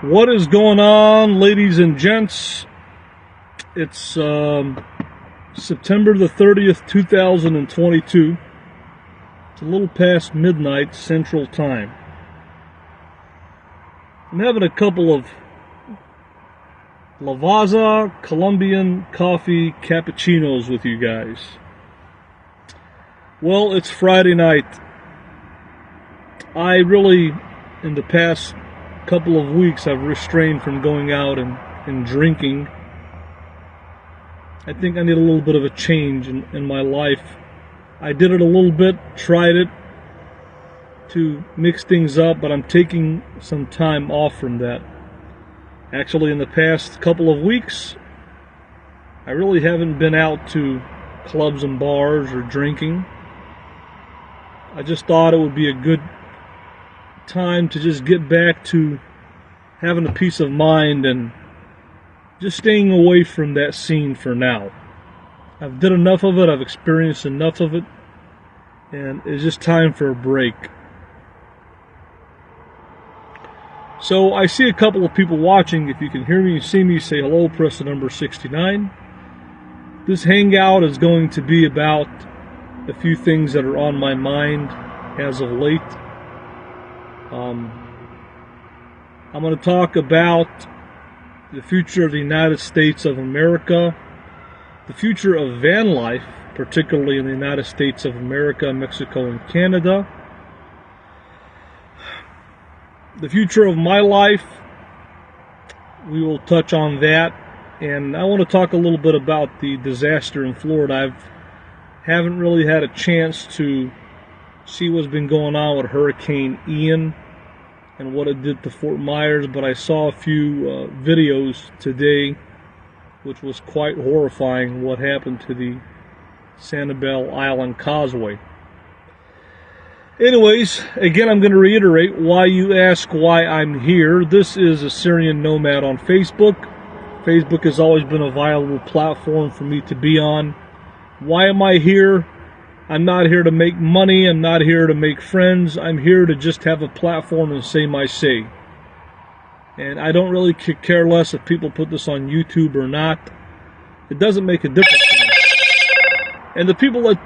What is going on, ladies and gents? It's September the 30th, 2022. It's a little past midnight Central Time. I'm having a couple of Lavazza Colombian coffee cappuccinos with you guys. Well, it's Friday night. I really, in the past couple of weeks, I've restrained from going out and drinking. I think I need a little bit of a change in my life. I did it a little bit, tried it to mix things up, but I'm taking some time off from that. Actually, in the past couple of weeks, I really haven't been out to clubs and bars or drinking. I just thought it would be a good time to just get back to having a peace of mind and just staying away from that scene for now. I've done enough of it, I've experienced enough of it, and it's just time for a break. So I see a couple of people watching. If you can hear me and see me, say hello, press the number 69. This hangout is going to be about a few things that are on my mind as of late. I'm going to talk about the future of the United States of America, the future of van life, particularly in the United States of America, Mexico, and Canada, the future of my life. We will touch on that, and I want to talk a little bit about the disaster in Florida. Haven't really had a chance to see what's been going on with Hurricane Ian and what it did to Fort Myers, but I saw a few videos today, which was quite horrifying, what happened to the Sanibel Island Causeway. Anyways, again, I'm going to reiterate why you ask why I'm here. This is a Syrian Nomad on Facebook. Facebook has always been a viable platform for me to be on. Why am I here? I'm not here to make money. I'm not here to make friends. I'm here to just have a platform and say my say. And I don't really care less if people put this on YouTube or not. It doesn't make a difference to me. And the people that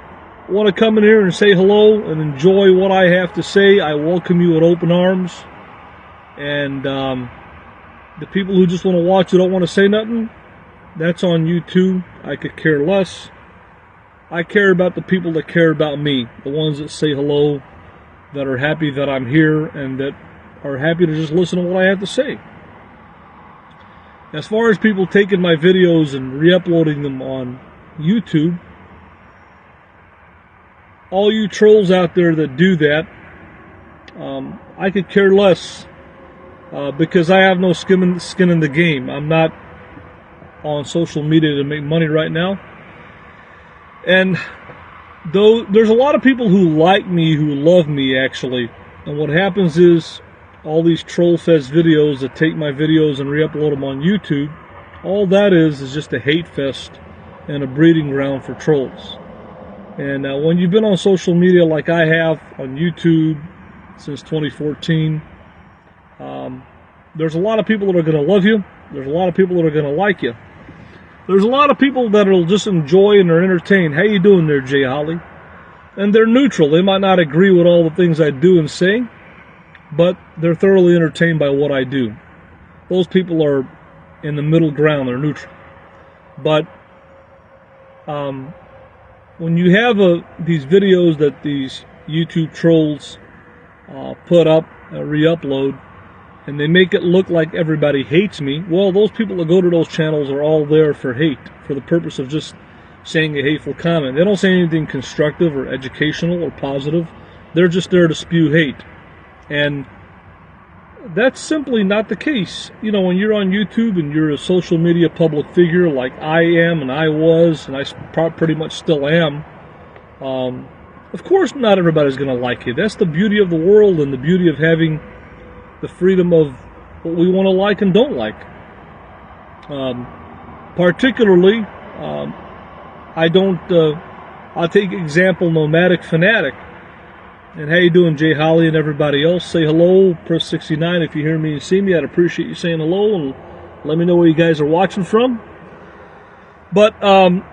want to come in here and say hello and enjoy what I have to say, I welcome you with open arms. And the people who just want to watch and don't want to say nothing, that's on YouTube. I could care less. I care about the people that care about me, the ones that say hello, that are happy that I'm here, and that are happy to just listen to what I have to say. As far as people taking my videos and re-uploading them on YouTube, all you trolls out there that do that, I could care less, because I have no skin in the game. I'm not on social media to make money right now. And though there's a lot of people who like me, who love me actually, and what happens is all these troll fest videos that take my videos and re-upload them on YouTube, all that is just a hate fest and a breeding ground for trolls. And when you've been on social media like I have on YouTube since 2014, there's a lot of people that are going to love you. There's a lot of people that are going to like you. There's a lot of people that will just enjoy and are entertained. How you doing there, Jay Holly? And they're neutral. They might not agree with all the things I do and say, but they're thoroughly entertained by what I do. Those people are in the middle ground. They're neutral. But when you have these videos that these YouTube trolls put up, re-upload, and they make it look like everybody hates me, well, those people that go to those channels are all there for hate, for the purpose of just saying a hateful comment. They don't say anything constructive or educational or positive. They're just there to spew hate. And that's simply not the case. You know, when you're on YouTube and you're a social media public figure like I am and I was, and I pretty much still am, of course not everybody's going to like you. That's the beauty of the world and the beauty of having the freedom of what we want to like and don't like. Particularly, I'll take example Nomadic Fanatic. And how you doing, Jay Holly and everybody else? Say hello, press 69 if you hear me and see me. I'd appreciate you saying hello and let me know where you guys are watching from. But I'm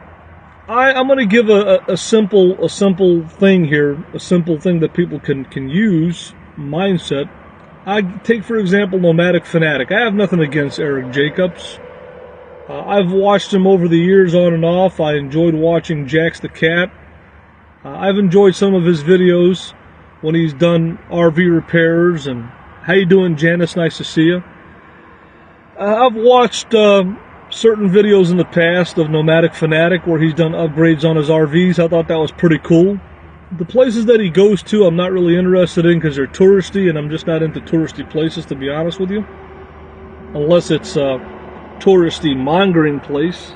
going to give a simple thing here, a simple thing that people can use, mindset. I take, for example, Nomadic Fanatic. I have nothing against Eric Jacobs. I've watched him over the years on and off. I enjoyed watching Jax the Cat. I've enjoyed some of his videos when he's done RV repairs. And how you doing, Janice? Nice to see you. I've watched certain videos in the past of Nomadic Fanatic where he's done upgrades on his RVs. I thought that was pretty cool. The places that he goes to, I'm not really interested in because they're touristy, and I'm just not into touristy places, to be honest with you. Unless it's a touristy mongering place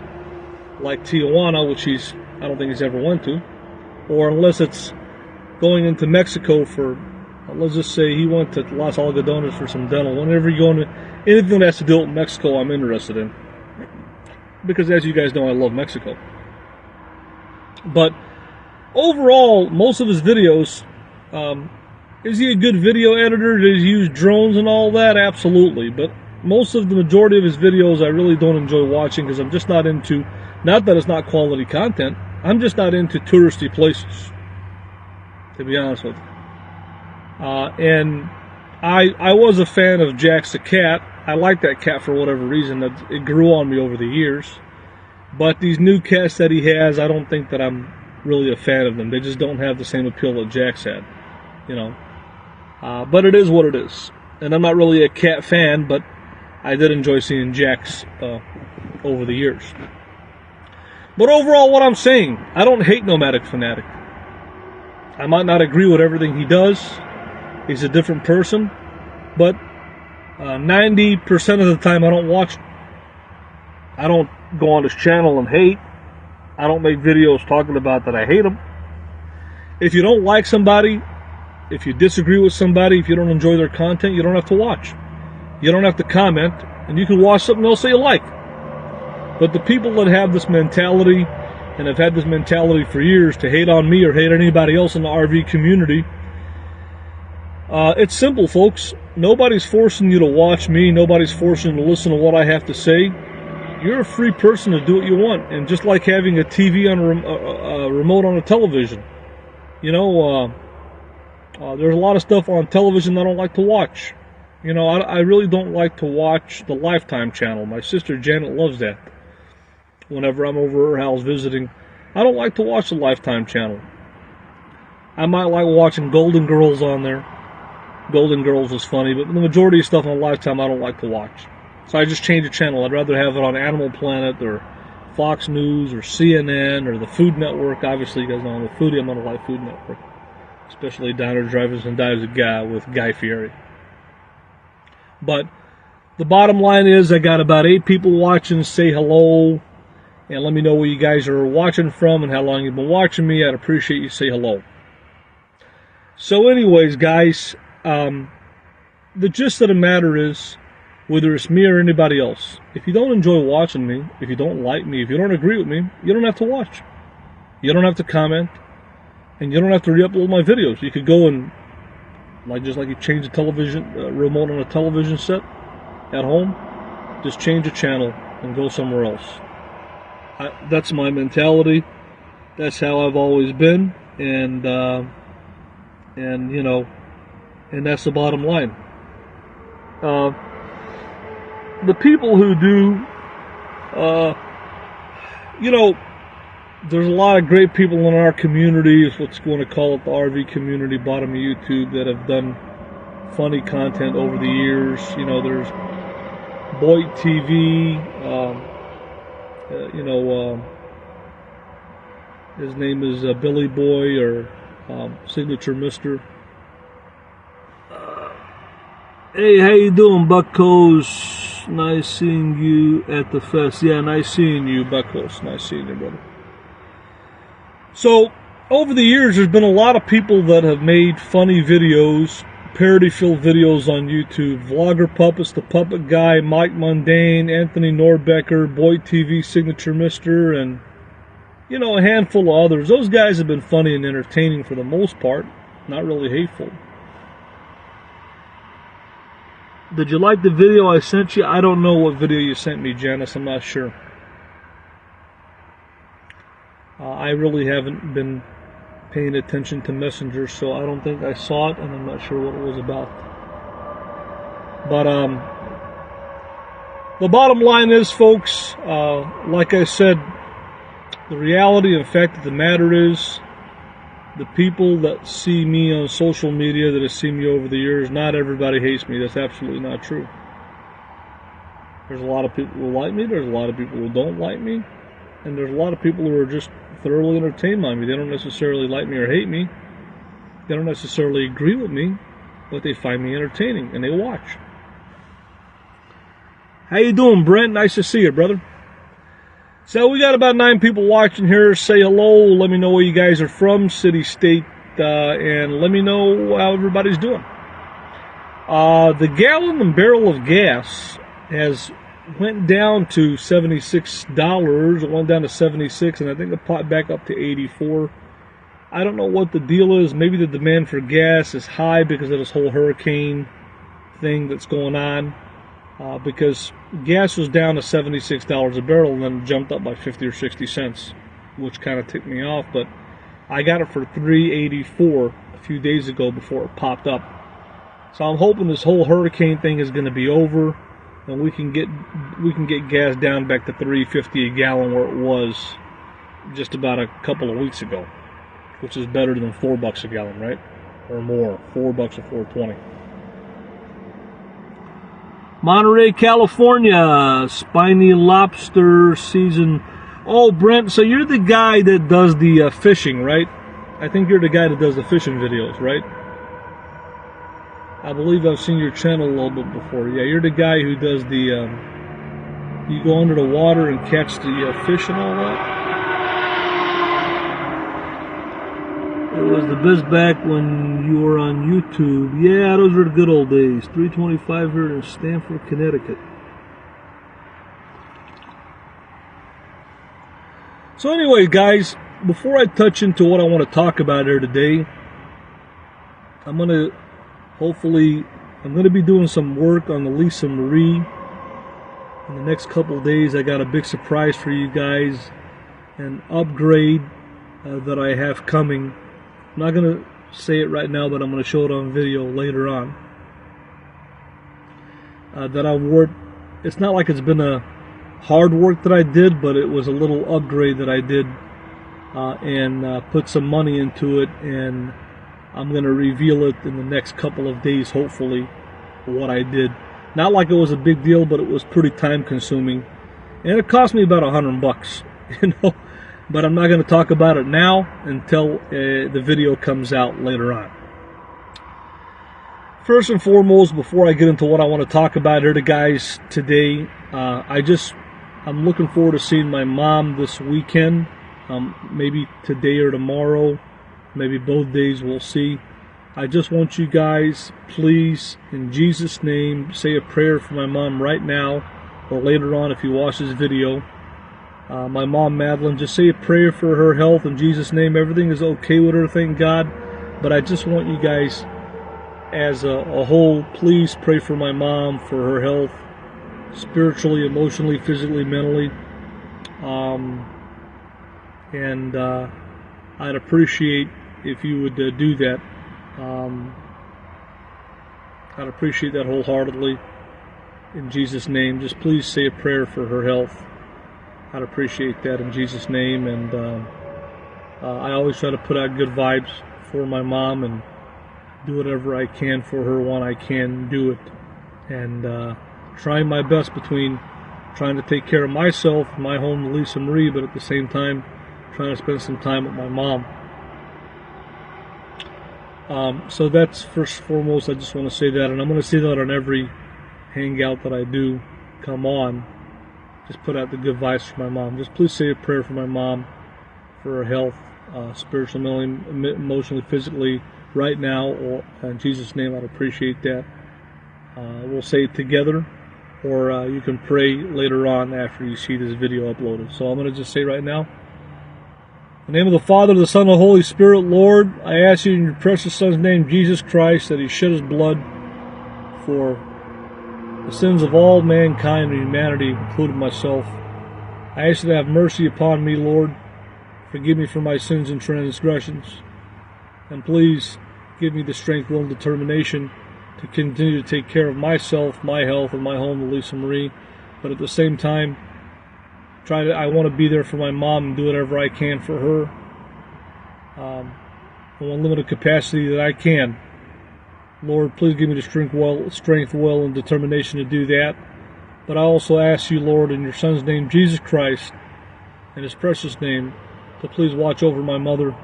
like Tijuana, which I don't think he's ever went to. Or unless it's going into Mexico for, let's just say he went to Los Algodones for some dental. Whenever you go into anything that has to do with Mexico, I'm interested in. Because as you guys know, I love Mexico. But overall, most of his videos, is he a good video editor? Does he use drones and all that? Absolutely. But most of the majority of his videos I really don't enjoy watching because I'm just not into, not that it's not quality content, I'm just not into touristy places, to be honest with you. And I was a fan of Jax the Cat. I like that cat for whatever reason. It grew on me over the years. But these new cats that he has, I don't think that I'm really a fan of them. They just don't have the same appeal that Jax had, you know. But it is what it is. And I'm not really a cat fan, but I did enjoy seeing Jax over the years. But overall, what I'm saying, I don't hate Nomadic Fanatic. I might not agree with everything he does. He's a different person. But 90% of the time, I don't watch. I don't go on his channel and hate. I don't make videos talking about that I hate him. If you don't like somebody, if you disagree with somebody, if you don't enjoy their content, you don't have to watch. You don't have to comment, and you can watch something else that you like. But the people that have this mentality, and have had this mentality for years, to hate on me or hate anybody else in the RV community, it's simple, folks. Nobody's forcing you to watch me. Nobody's forcing you to listen to what I have to say. You're a free person to do what you want. And just like having a TV on a remote on a television, you know, there's a lot of stuff on television I don't like to watch. You know, I really don't like to watch the Lifetime channel. My sister Janet loves that. Whenever I'm over her house visiting, I don't like to watch the Lifetime channel. I might like watching Golden Girls on there. Golden Girls is funny, but the majority of stuff on Lifetime I don't like to watch. So I just change the channel. I'd rather have it on Animal Planet or Fox News or CNN or the Food Network. Obviously, you guys know I'm a foodie. I'm on the Live Food Network. Especially Diners, Drive-Ins, and Dives with Guy Fieri. But the bottom line is I got about 8 people watching. Say hello. And let me know where you guys are watching from and how long you've been watching me. I'd appreciate you say hello. So anyways, guys, the gist of the matter is, whether it's me or anybody else, if you don't enjoy watching me, if you don't like me, if you don't agree with me, you don't have to watch. You don't have to comment. And you don't have to re-upload my videos. You could go and, just like you change the television remote on a television set at home, just change the channel and go somewhere else. That's my mentality. That's how I've always been, and you know, and that's the bottom line. The people who do, you know, there's a lot of great people in our community, is what's going to call it the RV community, bottom of YouTube, that have done funny content over the years. You know, there's Boyd TV. You know, his name is Billy Boy, or Signature Mister. Hey, how you doing, Buckos? Nice seeing you at the fest. Yeah, nice seeing you, Buckos. Nice seeing you, brother. So, over the years, there's been a lot of people that have made funny videos, parody-filled videos on YouTube. Vlogger Puppets, The Puppet Guy, Mike Mundane, Anthony Norbecker, Boyd TV, Signature Mister, and, you know, a handful of others. Those guys have been funny and entertaining for the most part. not really hateful. Did you like the video I sent you? I don't know what video you sent me, Janice. I'm not sure. I really haven't been paying attention to Messenger, so I don't think I saw it, and I'm not sure what it was about. But the bottom line is, folks, like I said, the reality and fact of the matter is, the people that see me on social media, that have seen me over the years, not everybody hates me. That's absolutely not true. There's a lot of people who like me. There's a lot of people who don't like me. And there's a lot of people who are just thoroughly entertained by me. They don't necessarily like me or hate me. They don't necessarily agree with me, but they find me entertaining, and they watch. How you doing, Brent? Nice to see you, brother. So we got about 9 people watching here. Say hello. Let me know where you guys are from, city, state, and let me know how everybody's doing. The gallon and barrel of gas has went down to $76. It went down to 76, and I think it popped back up to 84. I don't know what the deal is. Maybe the demand for gas is high because of this whole hurricane thing that's going on. Because gas was down to $76 a barrel and then jumped up by 50 or 60 cents, which kind of ticked me off. But I got it for $3.84 a few days ago before it popped up. So I'm hoping this whole hurricane thing is going to be over, and we can get gas down back to $3.50 a gallon where it was just about a couple of weeks ago, which is better than $4 a gallon, right? Or more, $4 or $4.20. Monterey, California, spiny lobster season. Oh, Brent, so you're the guy that does the fishing, right? I think you're the guy that does the fishing videos, right? I believe I've seen your channel a little bit before. Yeah, you're the guy who does the, you go under the water and catch the fish and all that. It was the best back when you were on YouTube. Yeah, those were the good old days. 325 here in Stamford, Connecticut. So anyway, guys, before I touch into what I want to talk about here today, I'm going to be doing some work on the Lisa Marie. In the next couple of days, I got a big surprise for you guys. An upgrade that I have coming. I'm not going to say it right now, but I'm going to show it on video later on. That I worked. It's not like it's been a hard work that I did, but it was a little upgrade that I did, and put some money into it, and I'm going to reveal it in the next couple of days, hopefully, what I did. Not like it was a big deal, but it was pretty time consuming, and it cost me about $100, you know. But I'm not going to talk about it now until the video comes out later on. First and foremost, before I get into what I want to talk about here, guys, today, I'm looking forward to seeing my mom this weekend. Maybe today or tomorrow, maybe both days, we'll see. I just want you guys, please, in Jesus' name, say a prayer for my mom right now or later on if you watch this video. My mom, Madeline, just say a prayer for her health in Jesus' name. Everything is okay with her, thank God. But I just want you guys, as a whole, please pray for my mom, for her health, spiritually, emotionally, physically, mentally. I'd appreciate if you would do that. I'd appreciate that wholeheartedly. In Jesus' name, just please say a prayer for her health. I'd appreciate that in Jesus' name, and I always try to put out good vibes for my mom and do whatever I can for her when I can do it, and trying my best between trying to take care of myself, my home, Lisa Marie, but at the same time trying to spend some time with my mom. So that's first and foremost. I just want to say that, and I'm going to say that on every hangout that I do come on. Just put out the good vibes for my mom. Just please say a prayer for my mom, for her health, spiritually, emotionally, physically, right now. Or in Jesus' name, I'd appreciate that. We'll say it together, or you can pray later on after you see this video uploaded. So I'm going to just say right now, In the name of the Father, the Son, and the Holy Spirit, Lord, I ask you in your precious Son's name, Jesus Christ, that he shed his blood for the sins of all mankind and humanity, including myself. I ask you to have mercy upon me, Lord. Forgive me for my sins and transgressions. And please give me the strength, will, and determination to continue to take care of myself, my health, and my home, Lisa Marie. But at the same time, I want to be there for my mom and do whatever I can for her. In one limited capacity that I can. Lord, please give me the strength, will, and determination to do that. But I also ask you, Lord, in your Son's name, Jesus Christ, in his precious name, to please watch over my mother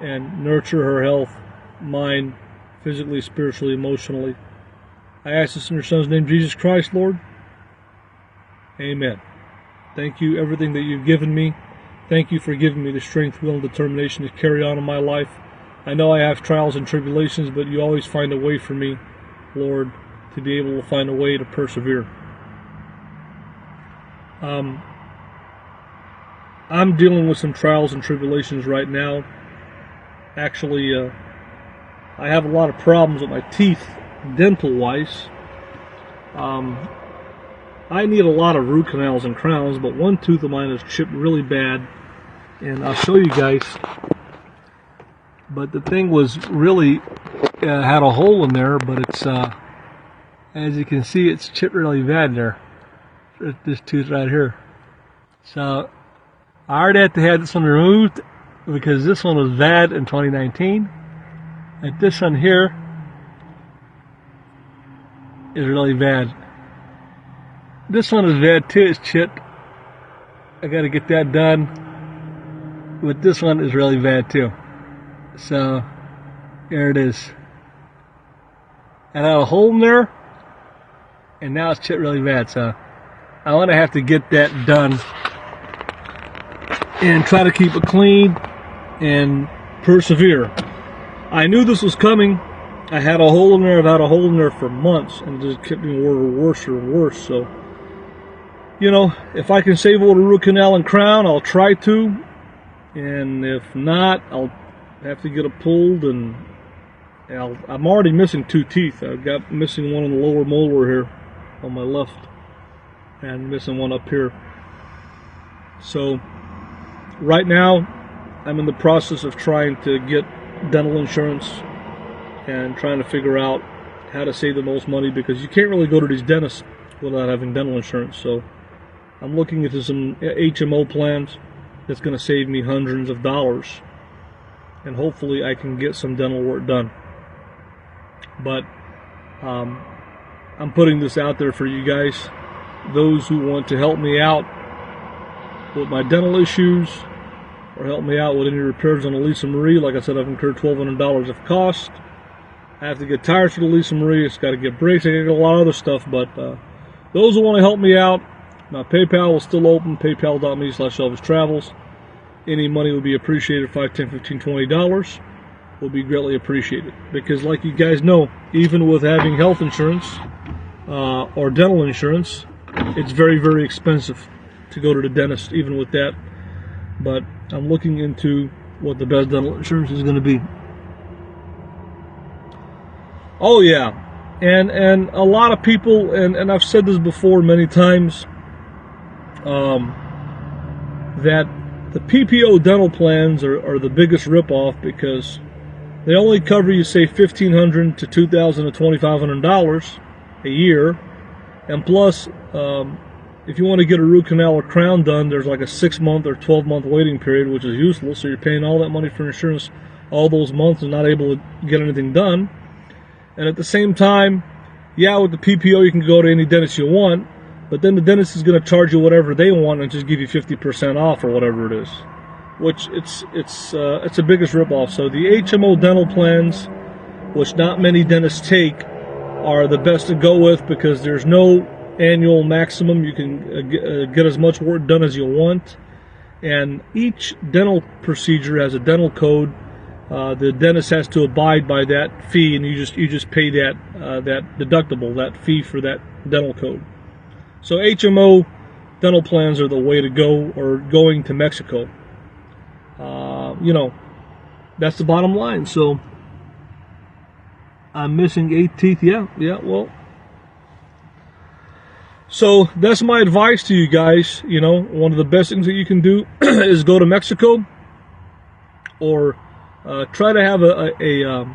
and nurture her health, mind, physically, spiritually, emotionally. I ask this in your Son's name, Jesus Christ, Lord. Amen. Thank you, everything that you've given me. Thank you for giving me the strength, will, and determination to carry on in my life. I know I have trials and tribulations, but you always find a way for me, Lord, to be able to find a way to persevere. I'm dealing with some trials and tribulations right now. Actually, I have a lot of problems with my teeth, dental-wise. I need a lot of root canals and crowns, but one tooth of mine is chipped really bad, and I'll show you guys. But the thing was really had a hole in there, but it's as you can see, it's chipped really bad there. This tooth right here. So I already had to have this one removed because this one was bad in 2019, and this one here is really bad. This one is bad too, it's chipped. I gotta get that done. But this one is really bad too. So, there it is. I had a hole in there, and now it's chipped really bad. So, I'm gonna have to get that done and try to keep it clean and persevere. I knew this was coming. I had a hole in there. I've had a hole in there for months, and it just kept getting worse and worse. So, you know, if I can save a little root canal and crown, I'll try to. And if not, I'll have to get it pulled. And I'm already missing 2 teeth. I've got missing one in the lower molar here on my left, and missing one up here. So right now, I'm in the process of trying to get dental insurance and trying to figure out how to save the most money, because you can't really go to these dentists without having dental insurance. So I'm looking into some HMO plans that's going to save me hundreds of dollars, and hopefully I can get some dental work done. But I'm putting this out there for you guys, those who want to help me out with my dental issues, or help me out with any repairs on the Lisa Marie. Like I said, I've incurred $1,200 of cost. I have to get tires for the Lisa Marie. It's got to get brakes. I got to get a lot of other stuff. But those who want to help me out, my PayPal is still open, paypal.me/Elvis Travels. Any money would be appreciated. $5, $10, $15, $20 will be greatly appreciated. Because like you guys know, even with having health insurance or dental insurance, it's very, very expensive to go to the dentist, even with that. But I'm looking into what the best dental insurance is going to be. Oh yeah, and a lot of people, and I've said this before many times, that the PPO dental plans are the biggest ripoff, because they only cover you, say, $1,500 to $2,000 to $2,500 a year, and plus, if you want to get a root canal or crown done, there's like a 6-month or 12-month waiting period, which is useless. So you're paying all that money for insurance all those months and not able to get anything done. And at the same time, yeah, with the PPO you can go to any dentist you want, but then the dentist is going to charge you whatever they want and just give you 50% off or whatever it is, which it's the biggest ripoff. So the HMO dental plans, which not many dentists take, are the best to go with, because there's no annual maximum. You can get as much work done as you want, and each dental procedure has a dental code. The dentist has to abide by that fee, and you just pay that deductible, that fee for that dental code. So HMO dental plans are the way to go, or going to Mexico. That's the bottom line. So I'm missing 8 teeth. Yeah, well. So that's my advice to you guys. One of the best things that you can do is go to Mexico, or try to have a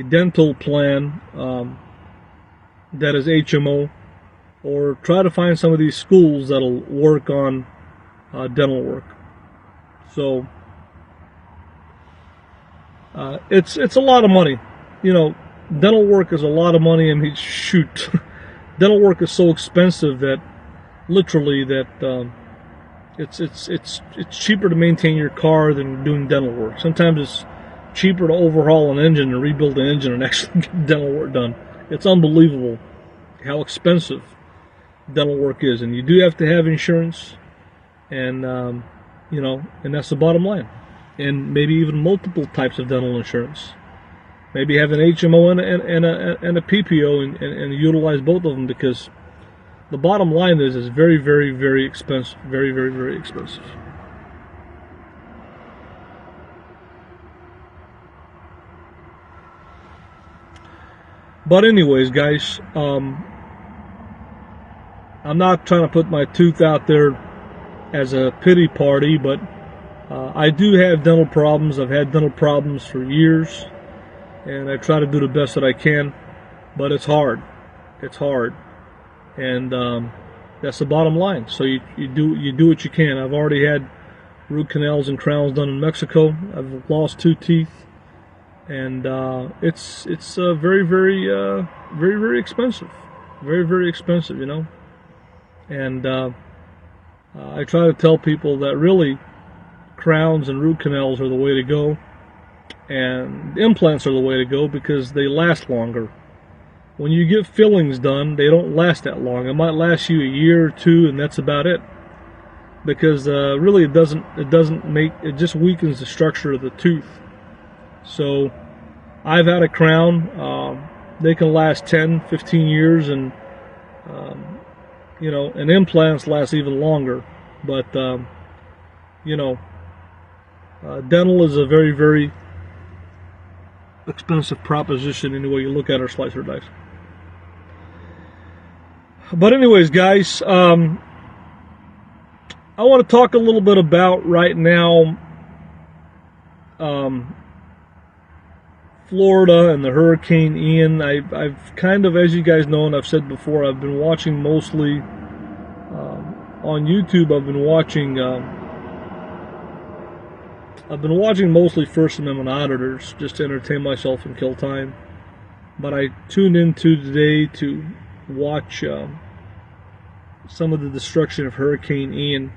dental plan that is HMO, or try to find some of these schools that'll work on dental work. So it's a lot of money. Dental work is a lot of money. I mean, shoot, dental work is so expensive that literally it's cheaper to maintain your car than doing dental work. Sometimes it's cheaper to overhaul an engine and rebuild an engine and actually get dental work done. It's unbelievable how expensive dental work is, and you do have to have insurance, and and that's the bottom line. And maybe even multiple types of dental insurance. Maybe have an HMO and a PPO and utilize both of them, because the bottom line is very, very, very expensive. Very, very, very expensive. But anyways, guys, I'm not trying to put my tooth out there as a pity party, but I do have dental problems. I've had dental problems for years, and I try to do the best that I can, but it's hard. It's hard, and that's the bottom line. So you do what you can. I've already had root canals and crowns done in Mexico. I've lost 2 teeth, and it's very, very, very, very expensive. Very, very expensive, And I try to tell people that really crowns and root canals are the way to go, and implants are the way to go, because they last longer. When you get fillings done, they don't last that long. It might last you a year or 2, and that's about it. Because really, it just weakens the structure of the tooth. So I've had a crown. They can last 10, 15 years, and and implants last even longer. But dental is a very, very expensive proposition any way you look at our slicer dice. But anyways, guys, I want to talk a little bit about right now Florida and the Hurricane Ian. I've kind of, as you guys know, and I've said before, I've been watching mostly on YouTube. I've been watching mostly First Amendment auditors just to entertain myself and kill time. But I tuned into today to watch some of the destruction of Hurricane Ian,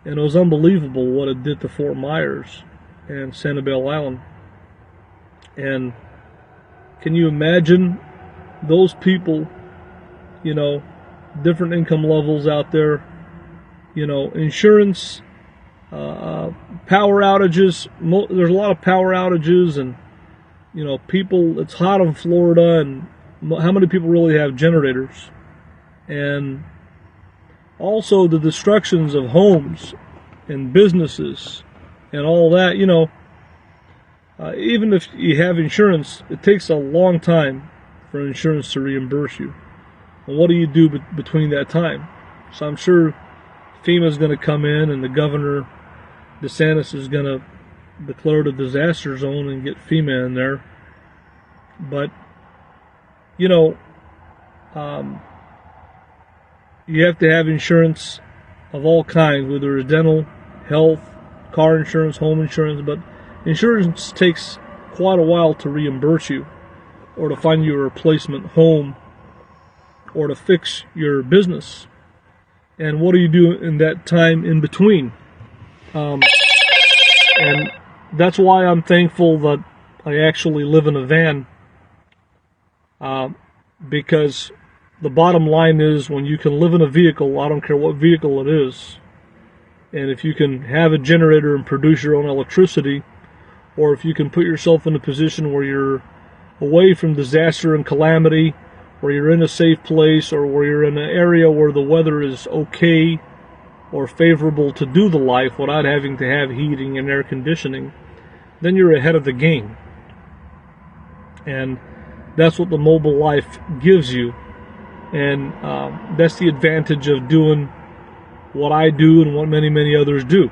and it was unbelievable what it did to Fort Myers and Sanibel Island. And can you imagine those people, different income levels out there, insurance, power outages. There's a lot of power outages, and people. It's hot in Florida, and how many people really have generators? And also the destructions of homes and businesses and all that. Even if you have insurance, it takes a long time for insurance to reimburse you. And what do you do between that time? So I'm sure FEMA's going to come in, and the governor DeSantis is going to declare it a disaster zone and get FEMA in there. But you have to have insurance of all kinds, whether it's dental, health, car insurance, home insurance. But insurance takes quite a while to reimburse you, or to find you a replacement home, or to fix your business. And what do you do in that time in between? And that's why I'm thankful that I actually live in a van, because the bottom line is, when you can live in a vehicle, I don't care what vehicle it is, and if you can have a generator and produce your own electricity, or if you can put yourself in a position where you're away from disaster and calamity, where you're in a safe place, or where you're in an area where the weather is okay, or favorable to do the life without having to have heating and air conditioning, then you're ahead of the game. And that's what the mobile life gives you. And that's the advantage of doing what I do and what many, many others do.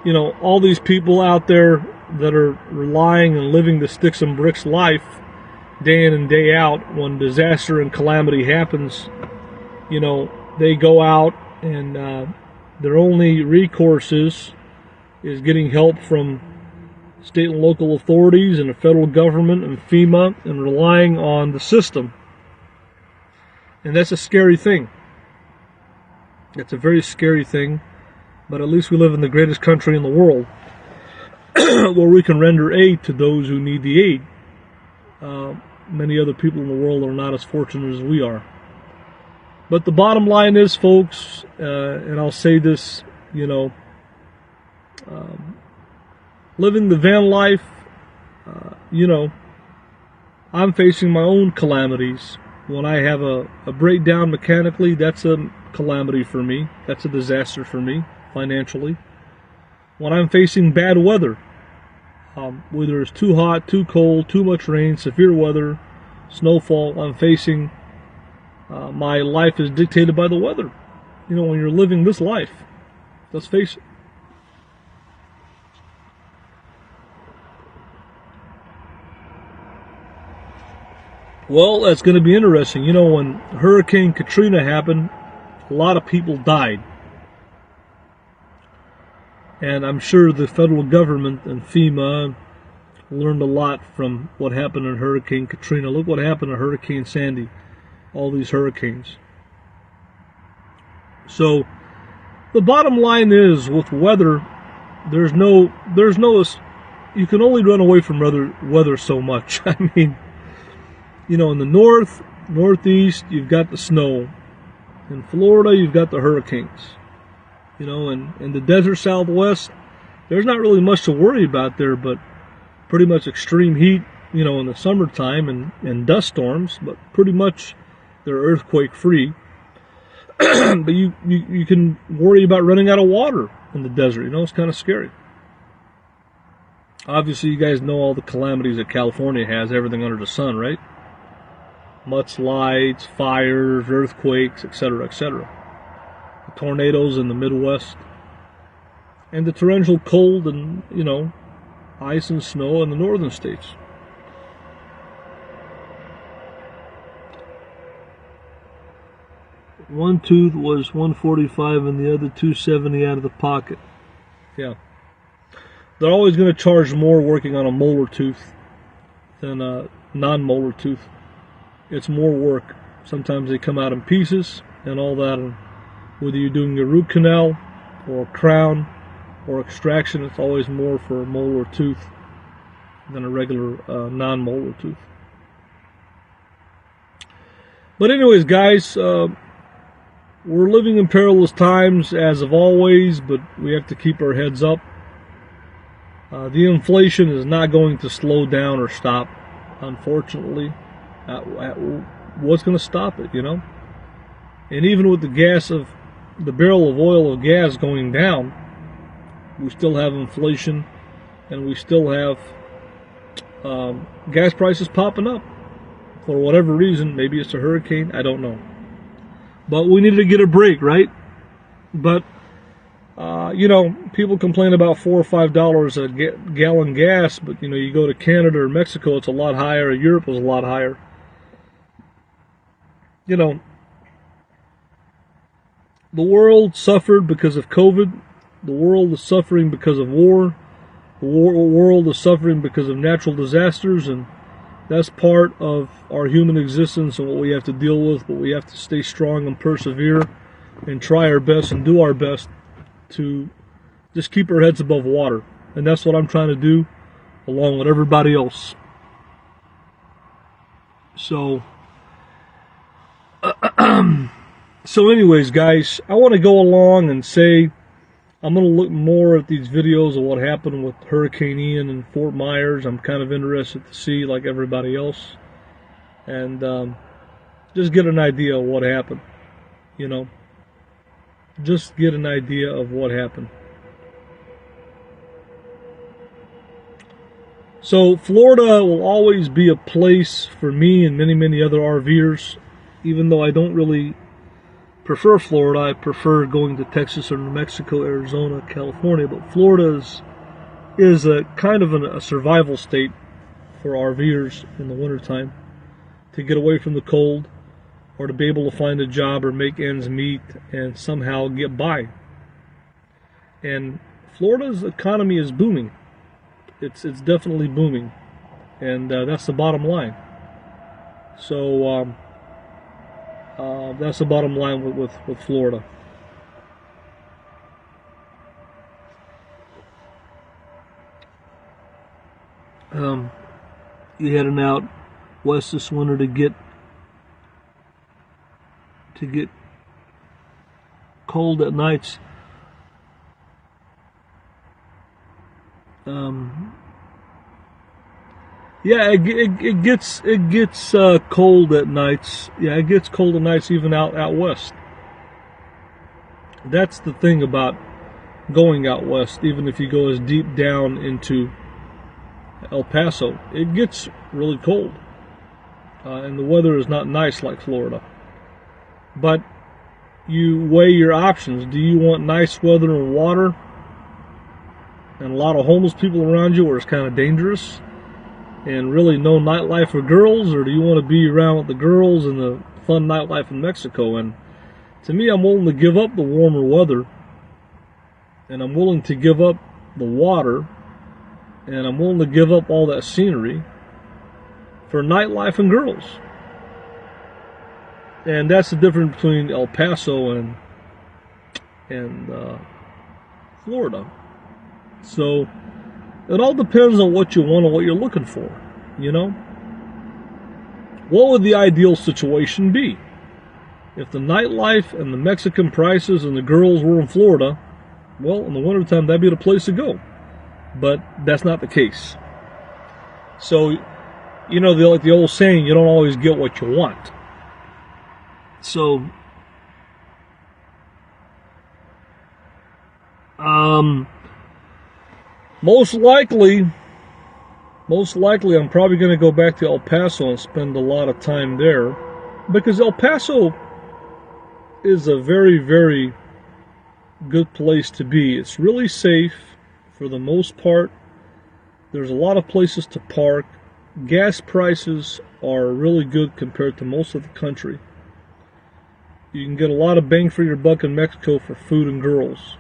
You know, all these people out there that are relying and living the sticks and bricks life day in and day out, when disaster and calamity happens, you know, they go out and their only recourse is getting help from state and local authorities and the federal government and FEMA, and relying on the system. And that's a scary thing. It's a very scary thing, but at least we live in the greatest country in the world where we can render aid to those who need the aid. Many other people in the world are not as fortunate as we are. But the bottom line is, folks, and I'll say this, you know, living the van life, you know, I'm facing my own calamities. When I have a breakdown mechanically, that's a calamity for me. That's a disaster for me, financially. When I'm facing bad weather, whether it's too hot, too cold, too much rain, severe weather, snowfall, I'm facing, my life is dictated by the weather. You know, when you're living this life, let's face it. Well, that's going to be interesting. You know, when Hurricane Katrina happened, a lot of people died. And I'm sure the federal government and FEMA learned a lot from what happened in Hurricane Katrina. Look what happened to Hurricane Sandy, all these hurricanes. So, the bottom line is, with weather, there's no, you can only run away from weather so much. I mean, you know, in the north, northeast, you've got the snow. In Florida, you've got the hurricanes. You know, and in the desert southwest, there's not really much to worry about there, but pretty much extreme heat, you know, in the summertime, and dust storms, but pretty much they're earthquake free. But you can worry about running out of water in the desert. You know, it's kind of scary. Obviously, you guys know all the calamities that California has, everything under the sun, right? Mudslides, fires, earthquakes, etc., etc. The tornadoes in the Midwest, and the torrential cold and, you know, ice and snow in the northern states. One tooth was $145 and the other $270 out of the pocket. Yeah. They're always going to charge more working on a molar tooth than a non-molar tooth. It's more work. Sometimes they come out in pieces and all that. And whether you're doing a root canal or a crown or extraction, it's always more for a molar tooth than a regular non-molar tooth. But anyways, guys, we're living in perilous times as of always, but we have to keep our heads up. The inflation is not going to slow down or stop, unfortunately. What's going to stop it, you know? And even with the barrel of oil of gas going down, we still have inflation, and we still have gas prices popping up for whatever reason. Maybe it's a hurricane, I don't know. But we need to get a break, right? But you know, people complain about $4 or $5 a gallon gas, but you know, you go to Canada or Mexico, it's a lot higher. Europe was a lot higher. You know, the world suffered because of COVID. The world is suffering because of war. The world is suffering because of natural disasters, and that's part of our human existence and what we have to deal with. But we have to stay strong and persevere and try our best and do our best to just keep our heads above water. And that's what I'm trying to do along with everybody else. So anyways, guys, I want to go along and say I'm going to look more at these videos of what happened with Hurricane Ian in Fort Myers. I'm kind of interested to see, like everybody else, and just get an idea of what happened, you know. Just get an idea of what happened. So Florida will always be a place for me and many, many other RVers, even though I don't really prefer Florida. I prefer going to Texas or New Mexico, Arizona, California. But Florida is a kind of a survival state for RVers in the wintertime, to get away from the cold or to be able to find a job or make ends meet and somehow get by. And Florida's economy is booming. It's definitely booming, and that's the bottom line. So that's the bottom line with Florida. You heading out west this winter to get cold at nights. Yeah, it gets cold at nights. Yeah, it gets cold at nights even out west. That's the thing about going out west. Even if you go as deep down into El Paso, it gets really cold, and the weather is not nice like Florida. But you weigh your options. Do you want nice weather and water and a lot of homeless people around you where it's kind of dangerous and really no nightlife for girls, or do you want to be around with the girls and the fun nightlife in Mexico? And to me, I'm willing to give up the warmer weather, and I'm willing to give up the water, and I'm willing to give up all that scenery for nightlife and girls. And that's the difference between El Paso and Florida. So it all depends on what you want and what you're looking for, you know? What would the ideal situation be? If the nightlife and the Mexican prices and the girls were in Florida, well, in the wintertime, that'd be the place to go. But that's not the case. So, you know, like the old saying, you don't always get what you want. So, most likely, I'm probably going to go back to El Paso and spend a lot of time there, because El Paso is a very, very good place to be. It's really safe for the most part. There's a lot of places to park. Gas prices are really good compared to most of the country. You can get a lot of bang for your buck in Mexico for food and girls.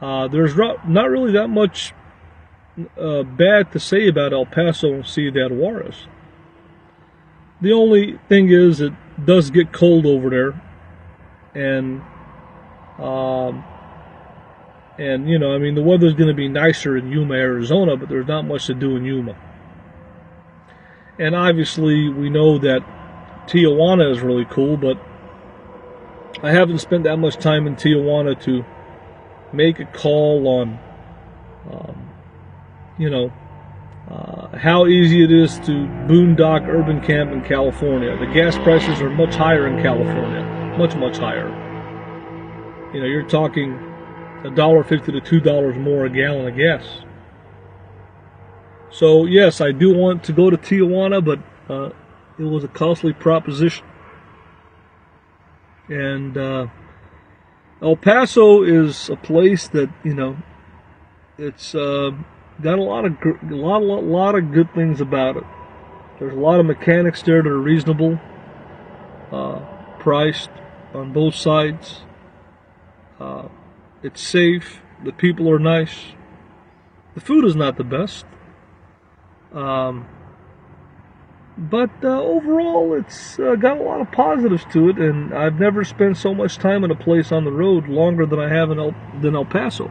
There's not really that much bad to say about El Paso and Ciudad Juarez. The only thing is, it does get cold over there, and you know, I mean, the weather's going to be nicer in Yuma, Arizona, but there's not much to do in Yuma. And obviously, we know that Tijuana is really cool, but I haven't spent that much time in Tijuana to make a call on, you know, how easy it is to boondock urban camp in California. The gas prices are much higher in California, much, much higher. You know, you're talking $1.50 to $2 more a gallon of gas. So yes, I do want to go to Tijuana, but it was a costly proposition. And El Paso is a place that, you know, it's got a lot of good things about it. There's a lot of mechanics there that are reasonable, priced on both sides. It's safe. The people are nice. The food is not the best. But overall, it's got a lot of positives to it, and I've never spent so much time in a place on the road longer than I have in El Paso.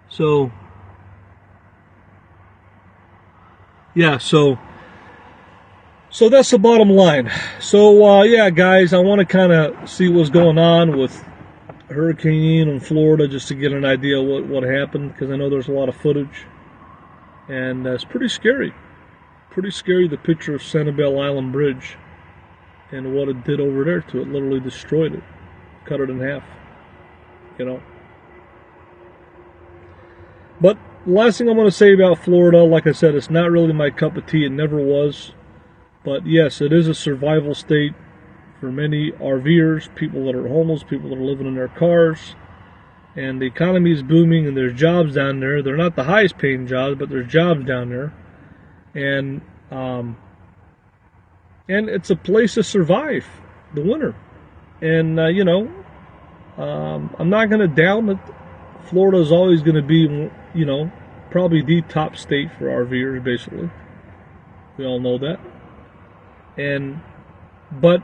So, yeah, so that's the bottom line. So, yeah, guys, I want to kind of see what's going on with Hurricane Ian in Florida just to get an idea of what happened, because I know there's a lot of footage. And it's pretty scary. Pretty scary, the picture of Sanibel Island Bridge and what it did over there to it. Literally destroyed it. Cut it in half. You know. But the last thing I'm going to say about Florida, like I said, it's not really my cup of tea. It never was. But yes, it is a survival state for many RVers, people that are homeless, people that are living in their cars. And the economy is booming, and there's jobs down there. They're not the highest paying jobs, but there's jobs down there. And it's a place to survive the winter. And, I'm not going to down that Florida is always going to be, probably the top state for RVers, basically. We all know that. But,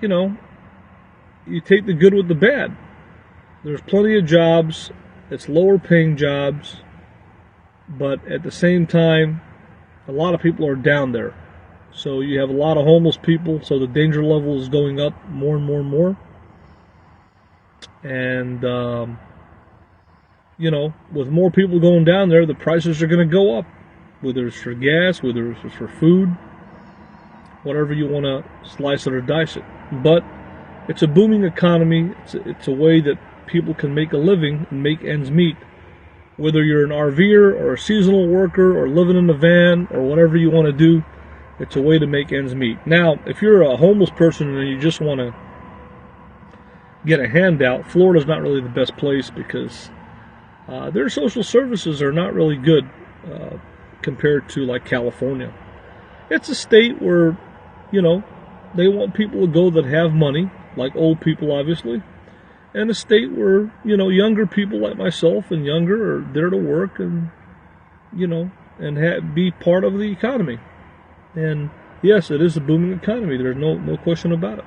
you take the good with the bad. There's plenty of jobs. It's lower paying jobs. But at the same time, a lot of people are down there. So you have a lot of homeless people. So the danger level is going up more and more and more. And, with more people going down there, the prices are going to go up. Whether it's for gas, whether it's for food, whatever you want to slice it or dice it. But it's a booming economy. It's a way that people can make a living and make ends meet. Whether you're an RVer or a seasonal worker or living in a van or whatever you want to do, it's a way to make ends meet. Now, if you're a homeless person and you just want to get a handout, Florida's not really the best place because their social services are not really good compared to like California. It's a state where, they want people to go that have money, like old people obviously, and a state where, younger people like myself and younger are there to work and, be part of the economy. And yes, it is a booming economy. There's no question about it.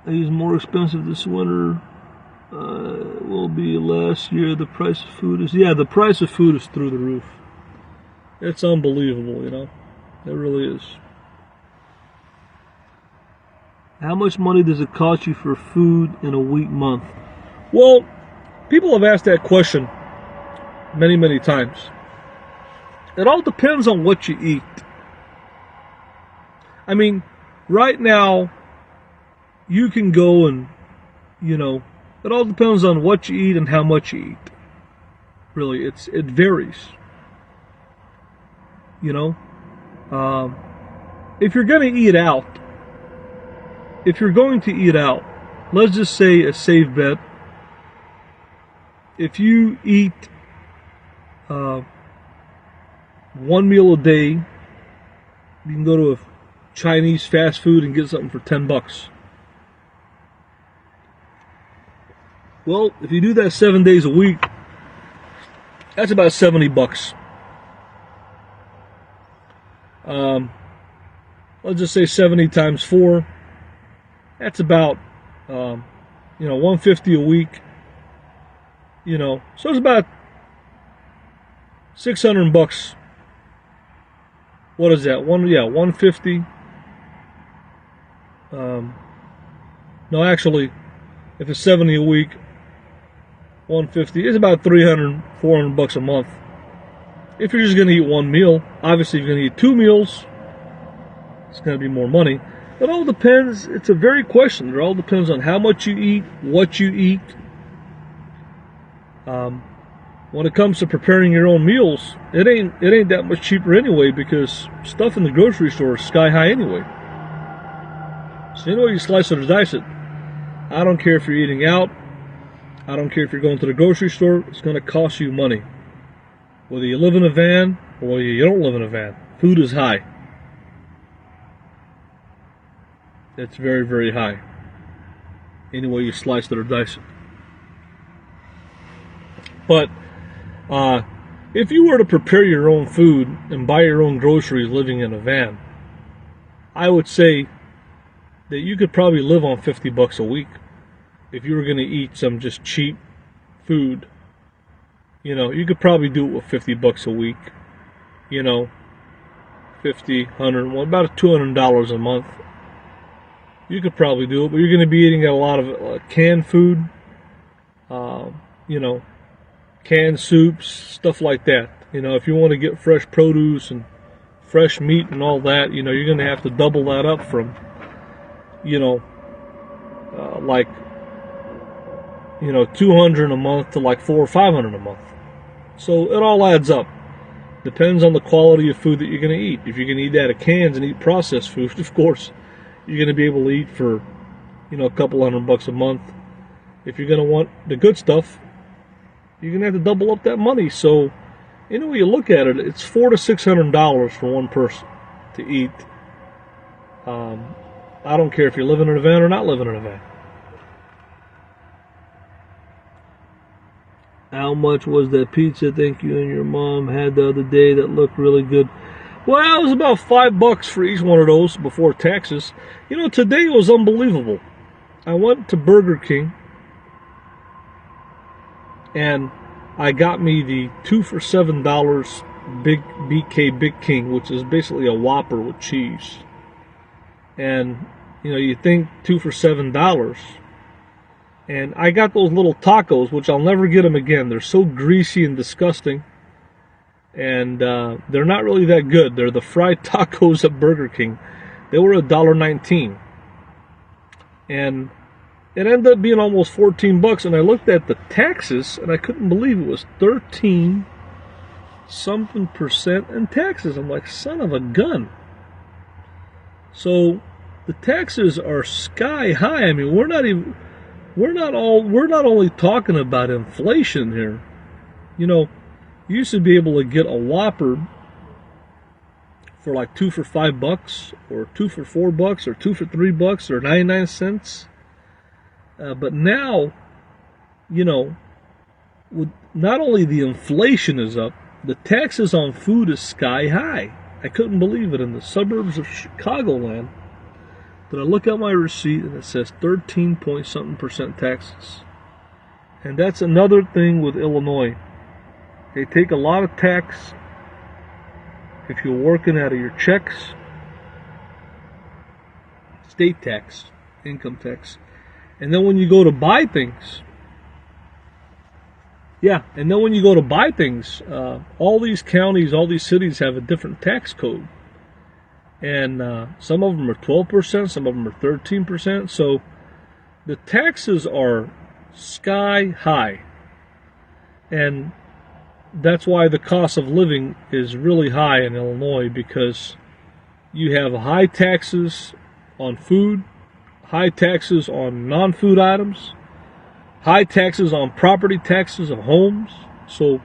It's more expensive this winter. Will be last year. The price of food is the price of food is through the roof. It's unbelievable, It really is. How much money does it cost you for food in a week, month? Well, people have asked that question many, many times. It all depends on what you eat. I mean, right now, you can go and, it all depends on what you eat and how much you eat. Really, it varies. If you're going to eat out, let's just say a safe bet. If you eat one meal a day, you can go to a Chinese fast food and get something for $10. Well, if you do that 7 days a week, that's about $70. Let's just say 70 times 4. That's about, $150 a week. So it's about $600. What is that? $150. No, actually, if it's 70 a week, 150 is about $300, $400 a month. If you're just going to eat one meal, obviously if you're going to eat 2 meals, it's going to be more money. It all depends. It's a very question. It all depends on how much you eat, what you eat. When it comes to preparing your own meals, it ain't that much cheaper anyway, because stuff in the grocery store is sky high anyway. So you slice it or dice it. I don't care if you're eating out. I don't care if you're going to the grocery store. It's going to cost you money. Whether you live in a van or whether you don't live in a van, food is high. It's very, very high. Any way you slice it or dice it. But if you were to prepare your own food and buy your own groceries living in a van, I would say that you could probably live on $50 a week if you were going to eat some just cheap food. You could probably do it with $50 a week. 50, 100, about $200 a month. You could probably do it, but you're going to be eating a lot of canned food, you know, canned soups, stuff like that. You know, if you want to get fresh produce and fresh meat and all that, you know, you're going to have to double that up from, you know, like, you know, 200 a month to like 400 or 500 a month. So it all adds up. Depends on the quality of food that you're going to eat. If you're going to eat out of cans and eat processed food, of course, you're going to be able to eat for, you know, a couple $100 a month. If you're going to want the good stuff, you're going to have to double up that money. So, you know, when you look at it, it's $400 to $600 for one person to eat. I don't care if you're living in a van or not living in a van. How much was that pizza think you and your mom had the other day that looked really good? Well, it was about $5 for each one of those before taxes. You know, today it was unbelievable. I went to Burger King and I got me the 2 for $7 Big BK Big King, which is basically a Whopper with cheese. And, you know, you think 2 for $7. And I got those little tacos, which I'll never get them again. They're so greasy and disgusting. And they're not really that good. They're the fried tacos at Burger King. They were $1.19. And it ended up being almost $14. And I looked at the taxes, and I couldn't believe it was 13 something percent in taxes. I'm like, son of a gun. So the taxes are sky high. I mean, we're not only talking about inflation here. You know, you used to be able to get a Whopper for like 2 for $5, or 2 for $4, or 2 for $3, or 99 cents. But now, you know, with not only the inflation is up, the taxes on food is sky high. I couldn't believe it. In the suburbs of Chicagoland, that I look at my receipt and it says 13 point something percent taxes. And that's another thing with Illinois. They take a lot of tax if you're working out of your checks, state tax, income tax. And then when you go to buy things, all these counties, all these cities have a different tax code. And some of them are 12%, some of them are 13%. So the taxes are sky high. And that's why the cost of living is really high in Illinois, because you have high taxes on food, high taxes on non-food items, high taxes on property taxes of homes. So,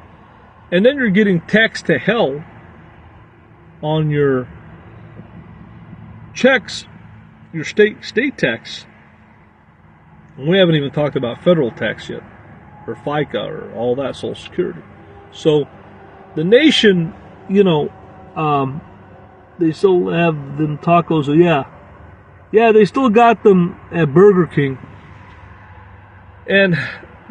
and then you're getting taxed to hell on your checks, your state tax. And we haven't even talked about federal tax yet, or FICA, or all that, Social Security. So the nation, you know, they still have them tacos. So yeah, they still got them at Burger King, and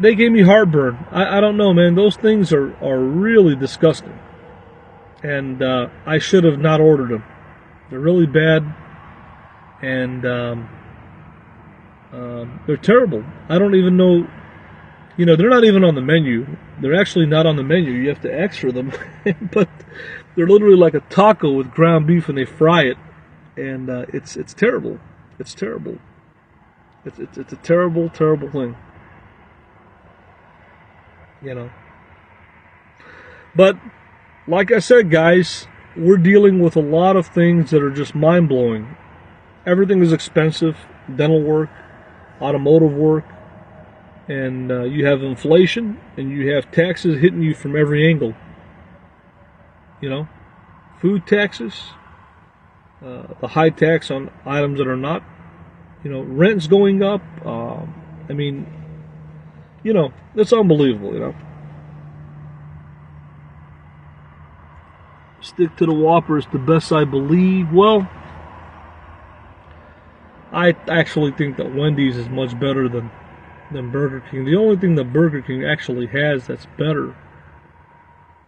they gave me heartburn. I don't know, man. Those things are really disgusting, and I should have not ordered them. They're really bad. And they're terrible. I don't even know, you know, they're not even on the menu. They're actually not on the menu. You have to extra them. But they're literally like a taco with ground beef, and they fry it. And it's terrible. It's terrible. It's a terrible, terrible thing. You know. But like I said, guys, we're dealing with a lot of things that are just mind-blowing. Everything is expensive. Dental work, automotive work, and you have inflation, and you have taxes hitting you from every angle. You know, food taxes, the high tax on items that are not, you know, rent's going up. I mean, you know, it's unbelievable, you know. Stick to the Whopper is the best, I believe. Well, I actually think that Wendy's is much better than Burger King. The only thing that Burger King actually has that's better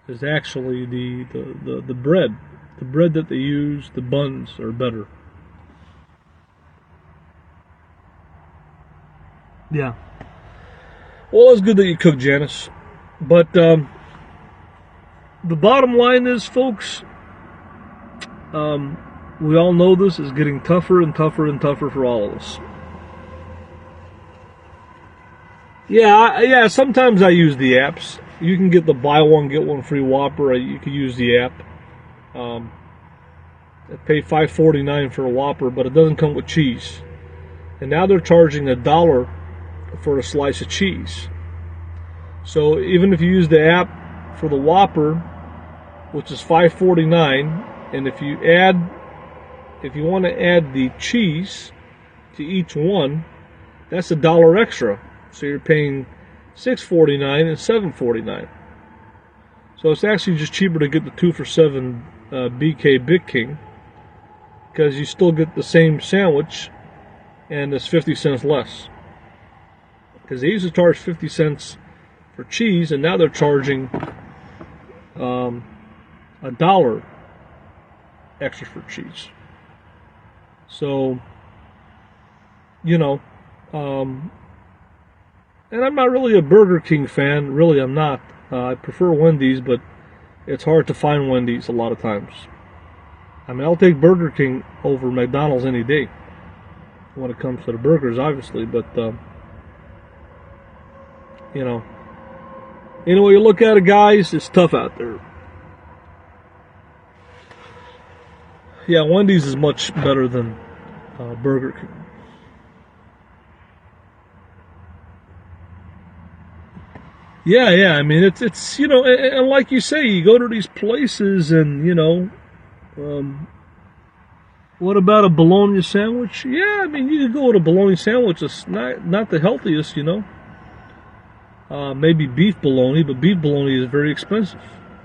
is actually the bread. The bread that they use, the buns are better. Yeah. Well, it's good that you cook, Janice. But the bottom line is, folks, we all know this is getting tougher and tougher and tougher for all of us. Yeah, sometimes I use the apps. You can get the buy one, get one free Whopper. You can use the app. I pay $5.49 for a Whopper, but it doesn't come with cheese. And now they're charging $1 for a slice of cheese. So even if you use the app for the Whopper, which is $5.49, and if you want to add the cheese to each one, that's $1 extra. So you're paying $6.49 and $7.49. So it's actually just cheaper to get the 2 for $7 BK Big King, because you still get the same sandwich and it's 50 cents less. Because they used to charge 50 cents for cheese, and now they're charging $1 extra for cheese. So, you know, and I'm not really a Burger King fan. Really, I'm not. I prefer Wendy's, but it's hard to find Wendy's a lot of times. I mean, I'll take Burger King over McDonald's any day when it comes to the burgers, obviously. But, you know, anyway you look at it, guys, it's tough out there. Yeah, Wendy's is much better than Burger King. Yeah. I mean, it's you know, and like you say, you go to these places, and you know, what about a bologna sandwich? Yeah, I mean, you can go with a bologna sandwich. It's not the healthiest, you know. Maybe beef bologna, but beef bologna is very expensive.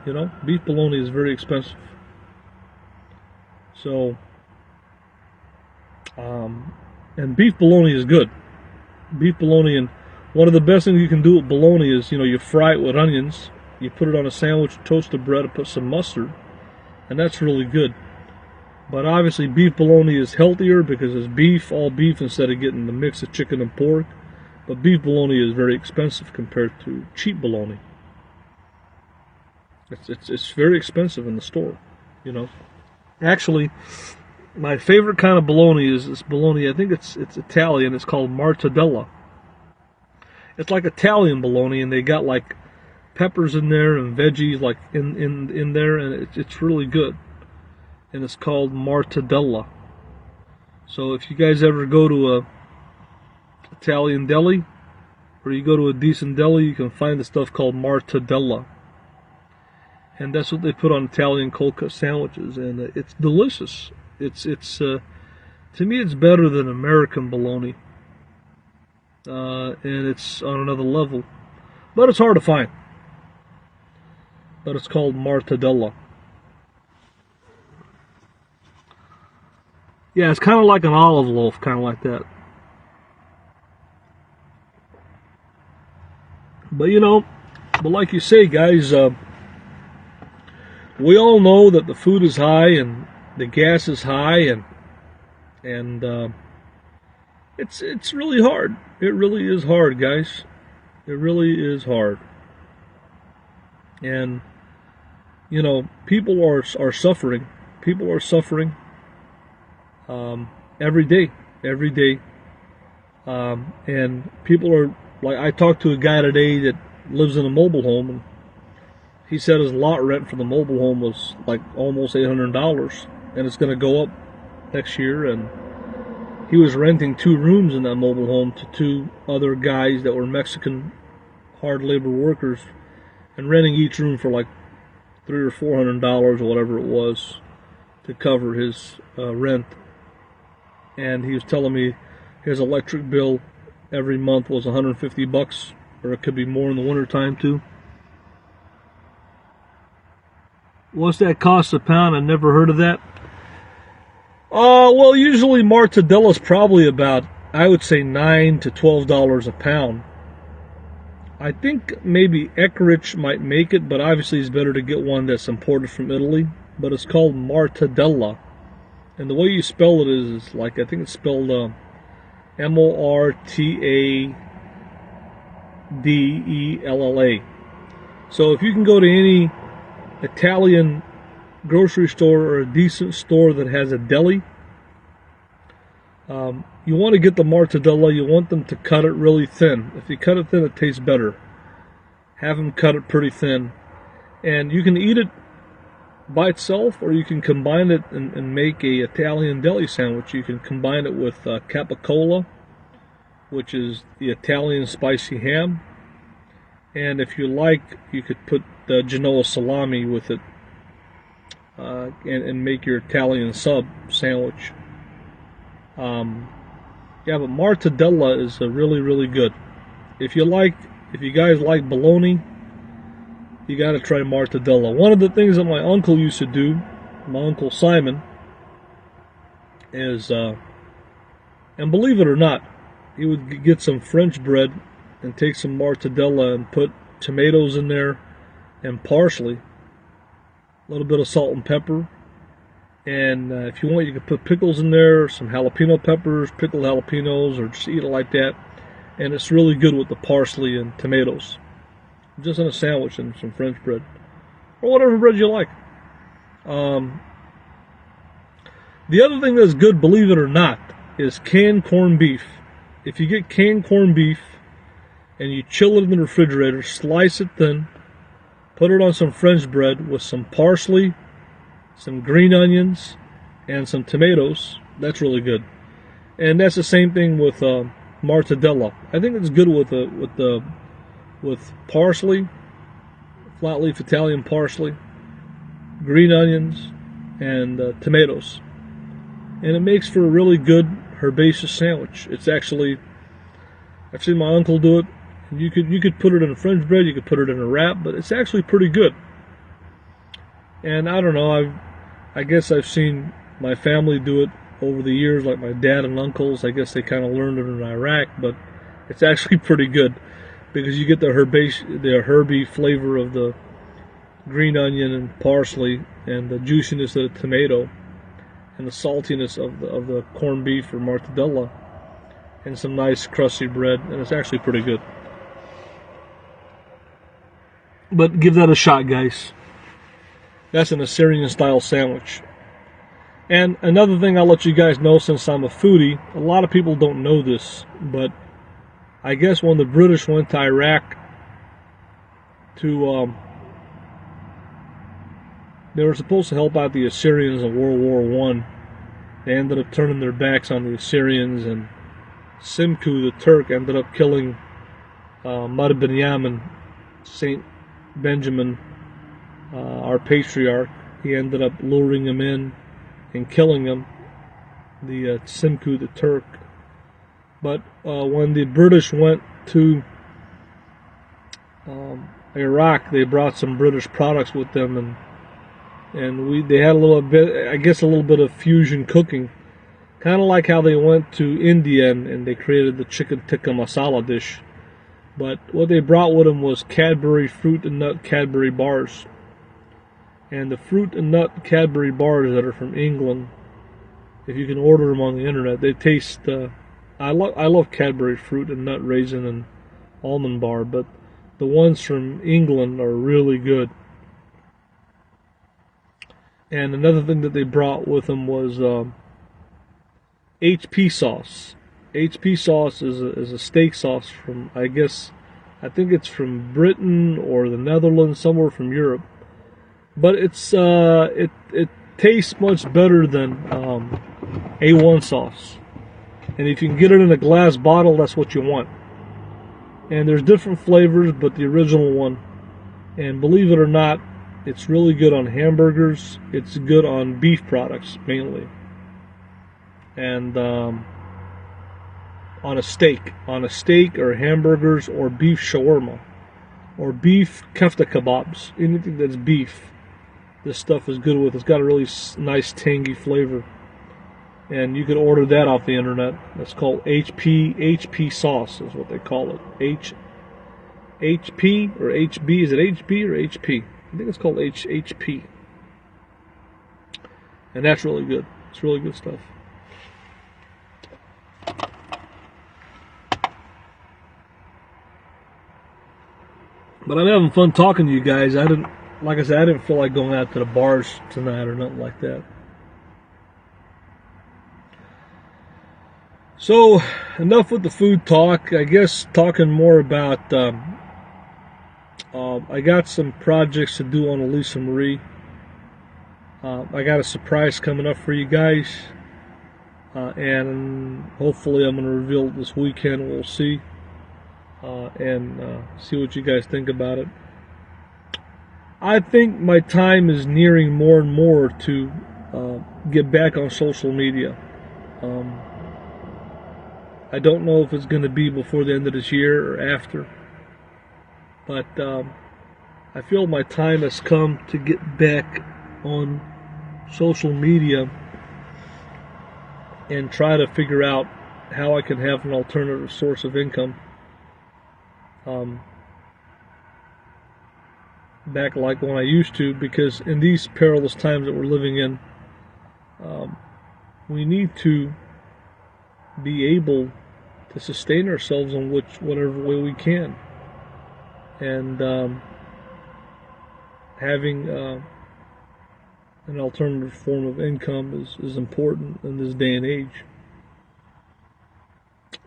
You know, beef bologna is very expensive. So, and beef bologna is good. Beef bologna, and one of the best things you can do with bologna is, you know, you fry it with onions, you put it on a sandwich, toast the bread, and put some mustard, and that's really good. But obviously beef bologna is healthier because it's beef, all beef, instead of getting the mix of chicken and pork. But beef bologna is very expensive compared to cheap bologna. It's very expensive in the store, you know. Actually, my favorite kind of bologna is this bologna. I think it's Italian. It's called mortadella. It's like Italian bologna, and they got like peppers in there and veggies like in there, and it's really good. And it's called mortadella. So if you guys ever go to a Italian deli, or you go to a decent deli, you can find the stuff called mortadella. And that's what they put on Italian cold cut sandwiches, and it's delicious. It's to me, it's better than American bologna, and it's on another level. But it's hard to find. But it's called mortadella. Yeah, it's kind of like an olive loaf, kind of like that. But you know, like you say, guys, we all know that the food is high and the gas is high, and it's really hard. It really is hard, guys. It really is hard. And you know, people are suffering. People are suffering every day, and people are like. I talked to a guy today that lives in a mobile home, and he said his lot rent for the mobile home was like almost $800, and it's going to go up next year. And he was renting 2 rooms in that mobile home to 2 other guys that were Mexican hard labor workers, and renting each room for like $300 or $400 or whatever it was to cover his rent. And he was telling me his electric bill every month was $150, or it could be more in the wintertime too. What's that cost a pound? I never heard of that. Well, usually mortadella is probably about, I would say, $9 to $12 a pound. I think maybe Eckrich might make it, but obviously it's better to get one that's imported from Italy. But it's called mortadella. And the way you spell it is like, I think it's spelled Della. So if you can go to any Italian grocery store or a decent store that has a deli, you want to get the mortadella. You want them to cut it really thin. If you cut it thin, it tastes better. Have them cut it pretty thin. And you can eat it by itself, or you can combine it and make a Italian deli sandwich. You can combine it with capicola, which is the Italian spicy ham. And if you like, you could put Genoa salami with it and make your Italian sub sandwich. Yeah, but mortadella is really, really good. If you guys like bologna, you got to try mortadella. One of the things that my uncle used to do, my Uncle Simon, is, and believe it or not, he would get some French bread and take some mortadella and put tomatoes in there and parsley, a little bit of salt and pepper. And if you want, you can put pickles in there, some jalapeno peppers, pickled jalapenos, or just eat it like that. And it's really good with the parsley and tomatoes. Just in a sandwich and some French bread. Or whatever bread you like. The other thing that's good, believe it or not, is canned corned beef. If you get canned corned beef and you chill it in the refrigerator, slice it thin, put it on some French bread with some parsley, some green onions, and some tomatoes, that's really good. And that's the same thing with mortadella. I think it's good with parsley, flat leaf Italian parsley, green onions, and tomatoes. And it makes for a really good herbaceous sandwich. It's actually, I've seen my uncle do it. You could put it in a French bread, you could put it in a wrap, but it's actually pretty good. And I don't know, I guess I've seen my family do it over the years, like my dad and uncles. I guess they kind of learned it in Iraq, but it's actually pretty good because you get the herby flavor of the green onion and parsley, and the juiciness of the tomato, and the saltiness of the corned beef or mortadella, and some nice crusty bread, and it's actually pretty good. But give that a shot, guys. That's an Assyrian-style sandwich. And another thing I'll let you guys know, since I'm a foodie, a lot of people don't know this, but I guess when the British went to Iraq to, they were supposed to help out the Assyrians in World War I. They ended up turning their backs on the Assyrians, and Simku, the Turk, ended up killing Mad bin Yamin, Saint Benjamin, our patriarch. He ended up luring him in and killing him, the Simku, the Turk. But when the British went to Iraq, they brought some British products with them, and they had a little bit of fusion cooking, kind of like how they went to India and they created the chicken tikka masala dish. But what they brought with them was Cadbury fruit and nut Cadbury bars. And the fruit and nut Cadbury bars that are from England, if you can order them on the internet, they taste. I love Cadbury fruit and nut raisin and almond bar, but the ones from England are really good. And another thing that they brought with them was HP sauce. HP sauce is a steak sauce from, I think it's from Britain or the Netherlands, somewhere from Europe. But it's it tastes much better than A1 sauce. And if you can get it in a glass bottle, that's what you want. And there's different flavors, but the original one, and believe it or not, it's really good on hamburgers. It's good on beef products mainly, and on a steak or hamburgers or beef shawarma or beef kefta kebabs, anything that's beef. This stuff is good with. It's got a really nice tangy flavor, and you can order that off the internet. That's called HP sauce is what they call it. HP or HB? Is it HB or HP? I think it's called HP, and that's really good. It's really good stuff. But I'm having fun talking to you guys. Like I said, I didn't feel like going out to the bars tonight or nothing like that. So, enough with the food talk. I guess talking more about, I got some projects to do on Elisa Marie. I got a surprise coming up for you guys. And hopefully I'm going to reveal it this weekend. We'll see. And see what you guys think about it. I think my time is nearing more and more to get back on social media. I don't know if it's going to be before the end of this year or after, but I feel my time has come to get back on social media and try to figure out how I can have an alternative source of income. Back like when I used to, because in these perilous times that we're living in, we need to be able to sustain ourselves in whatever way we can. And having an alternative form of income is important in this day and age.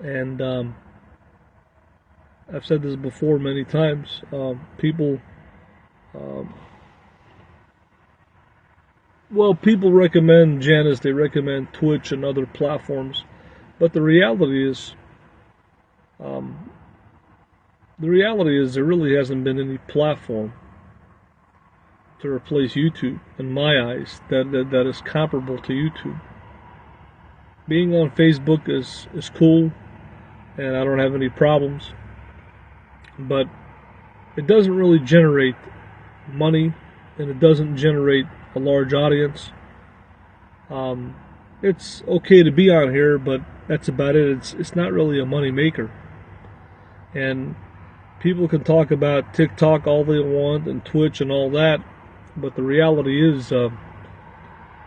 And I've said this before many times. People recommend Janice, they recommend Twitch and other platforms, but the reality is there really hasn't been any platform to replace YouTube, in my eyes, that is comparable to YouTube. Being on Facebook is cool, and I don't have any problems, but it doesn't really generate money, and it doesn't generate a large audience. It's okay to be on here, but that's about it. It's not really a money maker. And people can talk about TikTok all they want and Twitch and all that, but the reality is, and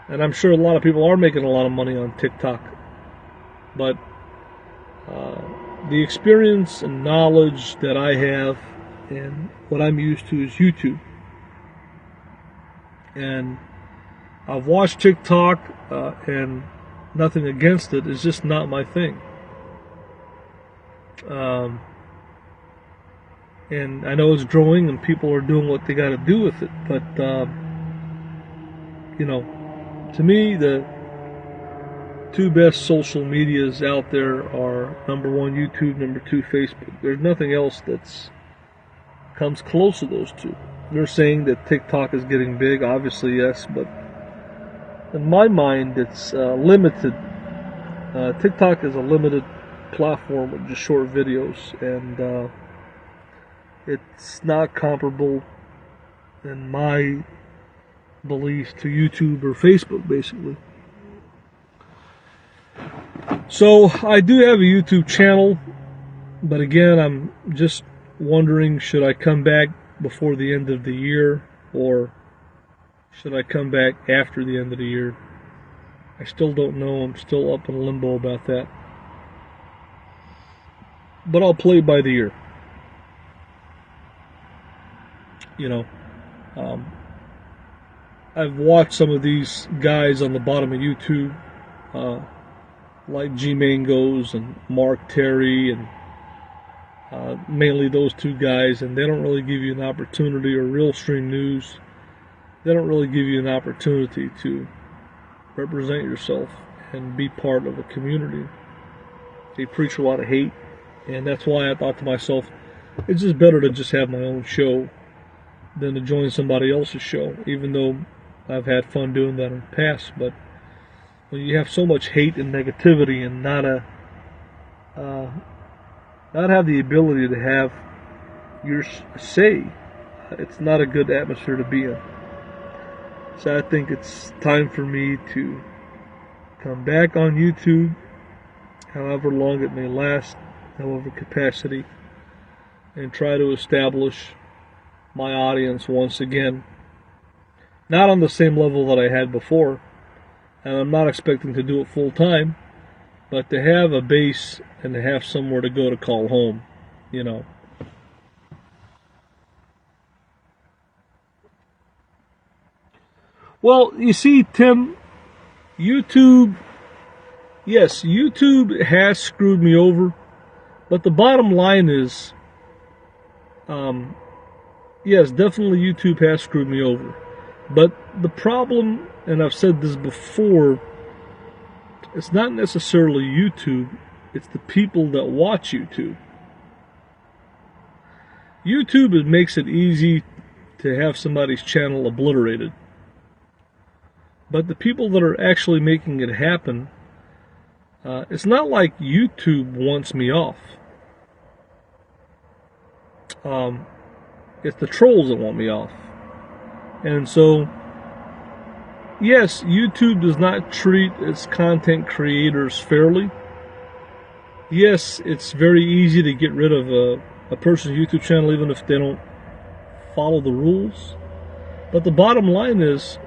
I'm sure a lot of people are making a lot of money on TikTok, but the experience and knowledge that I have and what I'm used to is YouTube. And I've watched TikTok, and nothing against it. It's just not my thing. And I know it's growing and people are doing what they got to do with it. But, to me, the two best social medias out there are number one, YouTube, number two, Facebook. There's nothing else that's comes close to those two. They're saying that TikTok is getting big. Obviously, yes, but in my mind, it's limited. TikTok is a limited platform with just short videos, and it's not comparable, in my belief, to YouTube or Facebook, basically. So I do have a YouTube channel, but again, I'm just wondering, should I come back before the end of the year, or should I come back after the end of the year? I still don't know. I'm still up in limbo about that. But I'll play by the ear. I've watched some of these guys on the bottom of YouTube, like G Mangos and Mark Terry, and mainly those two guys, and they don't really give you an opportunity, or Real Stream News. They don't really give you an opportunity to represent yourself and be part of a community. They preach a lot of hate, and that's why I thought to myself, it's just better to just have my own show than to join somebody else's show, even though I've had fun doing that in the past. But when you have so much hate and negativity and not have the ability to have your say, it's not a good atmosphere to be in. So I think it's time for me to come back on YouTube, however long it may last, however capacity, and try to establish my audience once again. Not on the same level that I had before, and I'm not expecting to do it full time, but to have a base and to have somewhere to go to call home, Well, you see, Tim, YouTube, yes, YouTube has screwed me over, but the bottom line is, yes, definitely YouTube has screwed me over. But the problem, and I've said this before, it's not necessarily YouTube, it's the people that watch YouTube. YouTube, it makes it easy to have somebody's channel obliterated. But the people that are actually making it happen, it's not like YouTube wants me off. It's the trolls that want me off. And so, yes, YouTube does not treat its content creators fairly. Yes, it's very easy to get rid of a person's YouTube channel even if they don't follow the rules. But the bottom line is,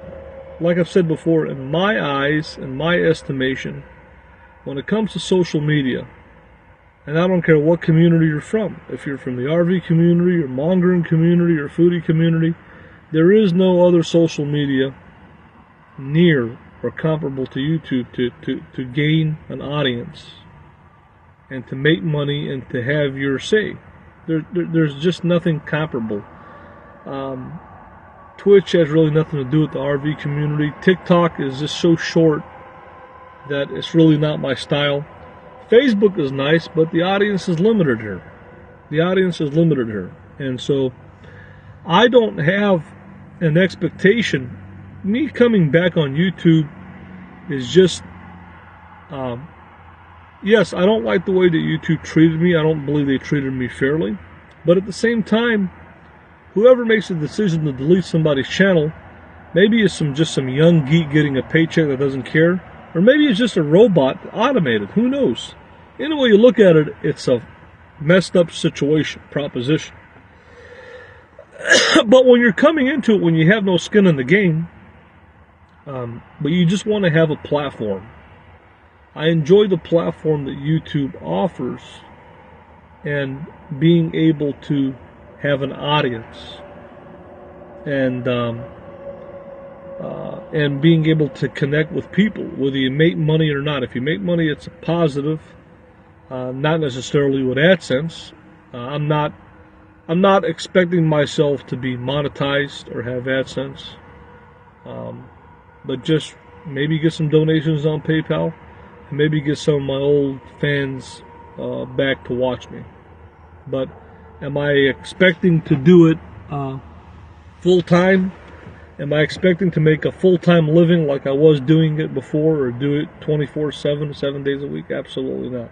like I've said before, in my eyes, in my estimation, when it comes to social media, and I don't care what community you're from, if you're from the RV community or mongering community or foodie community, there is no other social media near or comparable to YouTube to gain an audience and to make money and to have your say. There's just nothing comparable. Twitch has really nothing to do with the RV community. TikTok is just so short that it's really not my style. Facebook is nice, but the audience is limited here. The audience is limited here. And so I don't have an expectation. Me coming back on YouTube is just, yes, I don't like the way that YouTube treated me. I don't believe they treated me fairly. But at the same time, whoever makes a decision to delete somebody's channel, maybe it's just some young geek getting a paycheck that doesn't care, or maybe it's just a robot automated. Who knows? Any way you look at it, it's a messed up proposition. But when you're coming into it, when you have no skin in the game, but you just want to have a platform. I enjoy the platform that YouTube offers and being able to have an audience and being able to connect with people, whether you make money or not. If you make money, it's a positive, not necessarily with AdSense. I'm not expecting myself to be monetized or have AdSense, but just maybe get some donations on PayPal and maybe get some of my old fans back to watch me. But am I expecting to do it full time? Am I expecting to make a full-time living like I was doing it before, or do it 24/7, 7 days a week? Absolutely not.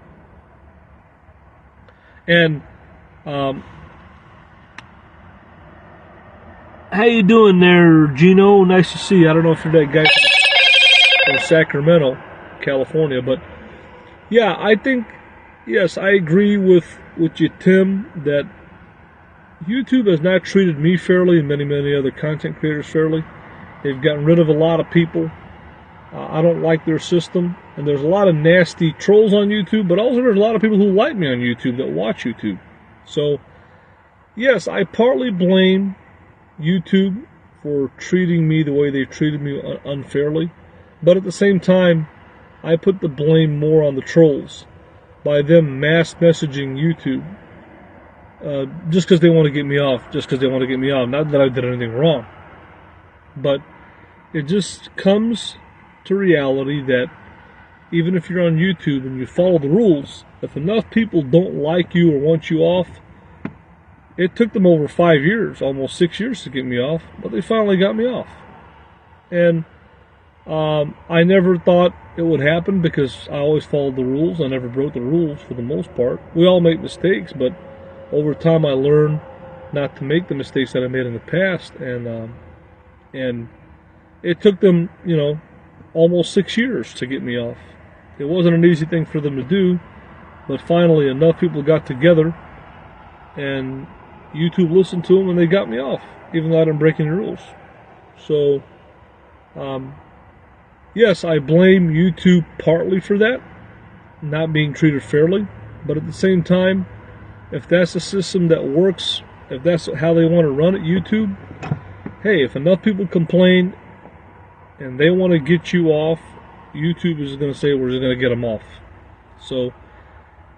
And how you doing there, Gino? Nice to see you. I don't know if you're that guy from Sacramento, California, but yeah, I think, yes, I agree with you, Tim, that YouTube has not treated me fairly and many other content creators fairly. They've gotten rid of a lot of people. I don't like their system. And there's a lot of nasty trolls on YouTube, but also there's a lot of people who like me on YouTube that watch YouTube. So, yes, I partly blame YouTube for treating me the way they've treated me unfairly. But at the same time, I put the blame more on the trolls by them mass messaging YouTube. Just because they want to get me off, Not that I did anything wrong. But it just comes to reality that even if you're on YouTube and you follow the rules, if enough people don't like you or want you off, it took them over 5 years, almost 6 years to get me off, but they finally got me off. And I never thought it would happen because I always followed the rules. I never broke the rules for the most part. We all make mistakes, but over time, I learned not to make the mistakes that I made in the past, and it took them, almost 6 years to get me off. It wasn't an easy thing for them to do, but finally enough people got together, and YouTube listened to them, and they got me off, even though I didn't break any rules. So, yes, I blame YouTube partly for that, not being treated fairly, but at the same time, if that's a system that works, if that's how they want to run it, YouTube, hey, if enough people complain and they want to get you off, YouTube is going to say we're just going to get them off. So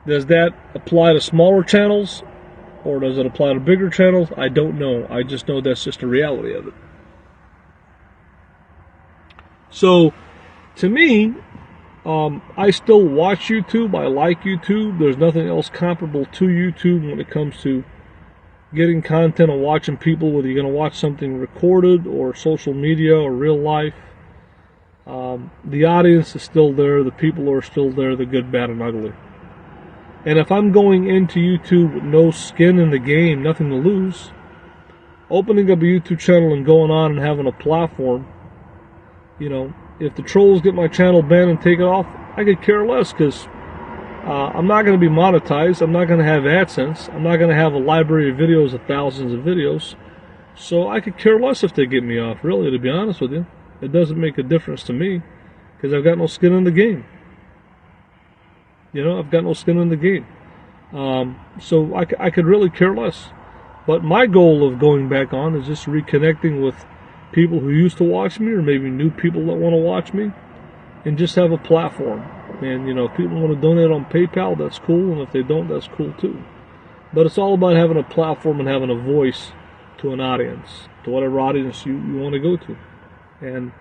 does that apply to smaller channels, or does it apply to bigger channels? I don't know. I just know that's just the reality of it. So to me, I still watch YouTube. I like YouTube. There's nothing else comparable to YouTube when it comes to getting content and watching people, whether you're going to watch something recorded or social media or real life. The audience is still there. The people are still there, the good, bad, and ugly. And if I'm going into YouTube with no skin in the game, nothing to lose, opening up a YouTube channel and going on and having a platform, if the trolls get my channel banned and take it off, I could care less, because I'm not going to be monetized. I'm not going to have AdSense. I'm not going to have a library of videos of thousands of videos. So I could care less if they get me off, really, to be honest with you. It doesn't make a difference to me, because I've got no skin in the game. I've got no skin in the game. So I could really care less. But my goal of going back on is just reconnecting with people who used to watch me, or maybe new people that want to watch me, and just have a platform. And, if people want to donate on PayPal, that's cool. And if they don't, that's cool too. But it's all about having a platform and having a voice to an audience, to whatever audience you want to go to. And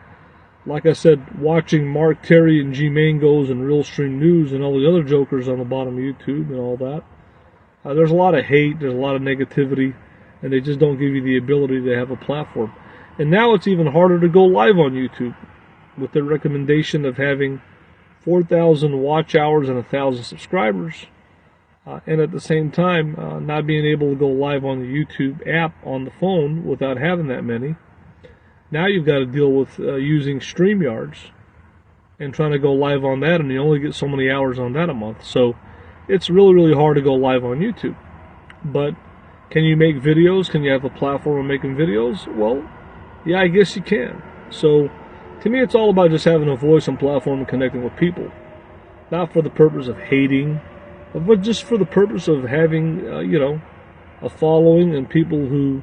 like I said, watching Mark Terry and G Mangos and Real Stream News and all the other jokers on the bottom of YouTube and all that, there's a lot of hate, there's a lot of negativity, and they just don't give you the ability to have a platform. And now it's even harder to go live on YouTube, with the recommendation of having 4,000 watch hours and 1,000 subscribers, and at the same time not being able to go live on the YouTube app on the phone without having that many. Now you've got to deal with using StreamYards and trying to go live on that, and you only get so many hours on that a month. So it's really, really hard to go live on YouTube. But can you make videos? Can you have a platform of making videos? Well, yeah, I guess you can. So to me, it's all about just having a voice and platform and connecting with people. Not for the purpose of hating, but just for the purpose of having, a following and people who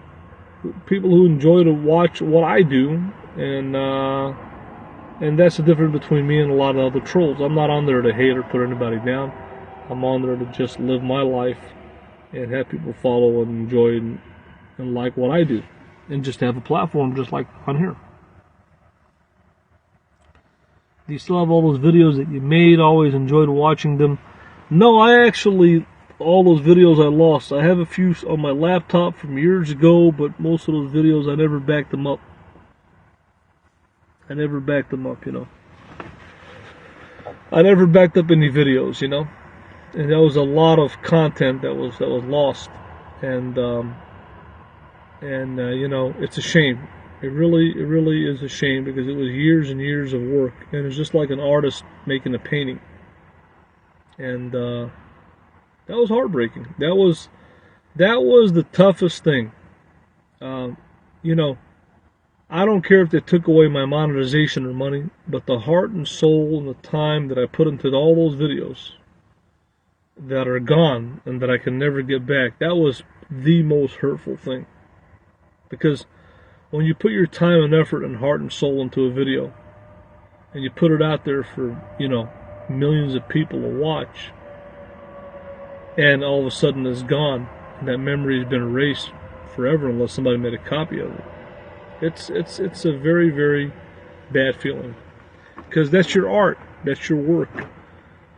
enjoy to watch what I do, and that's the difference between me and a lot of other trolls. I'm not on there to hate or put anybody down. I'm on there to just live my life and have people follow and enjoy and like what I do, and just have a platform just like on here. Do you still have all those videos that you made? Always enjoyed watching them. No, all those videos I lost. I have a few on my laptop from years ago, but most of those videos I never backed them up. I never backed up any videos, And there was a lot of content that was lost, and it's a shame. It really is a shame, because it was years and years of work, and it's just like an artist making a painting. And that was heartbreaking. That was the toughest thing. I don't care if they took away my monetization or money, but the heart and soul and the time that I put into all those videos that are gone and that I can never get back, that was the most hurtful thing. Because when you put your time and effort and heart and soul into a video, and you put it out there for, millions of people to watch, and all of a sudden it's gone, and that memory has been erased forever unless somebody made a copy of it, it's a very, very bad feeling. Because that's your art, that's your work,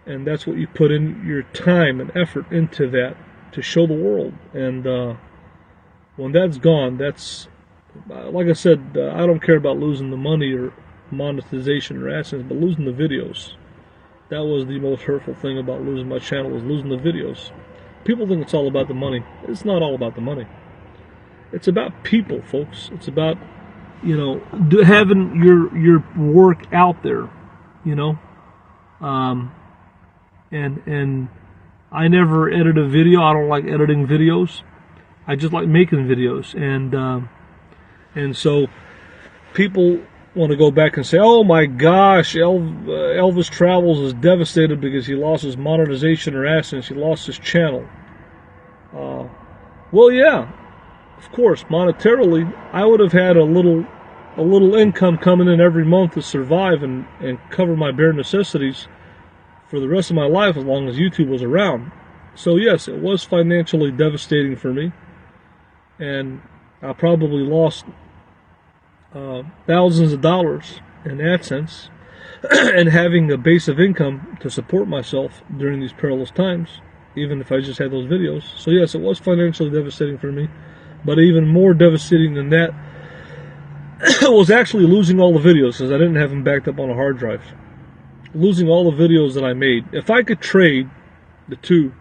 and that's what you put in your time and effort into that to show the world. And when that's gone, that's, like I said, I don't care about losing the money or monetization or AdSense, but losing the videos. That was the most hurtful thing about losing my channel, was losing the videos. People think it's all about the money. It's not all about the money. It's about people, folks. It's about, having your work out there, And I never edit a video. I don't like editing videos. I just like making videos. And so people want to go back and say, oh my gosh, Elvis Travels is devastated because he lost his monetization or AdSense. He lost his channel. Well, yeah, of course, monetarily, I would have had a little a little income coming in every month to survive and cover my bare necessities for the rest of my life as long as YouTube was around. So yes, it was financially devastating for me, and I probably lost thousands of dollars in AdSense and having a base of income to support myself during these perilous times, even if I just had those videos. So yes, it was financially devastating for me, but even more devastating than that was actually losing all the videos, because I didn't have them backed up on a hard drive. Losing all the videos that I made. If I could trade the two,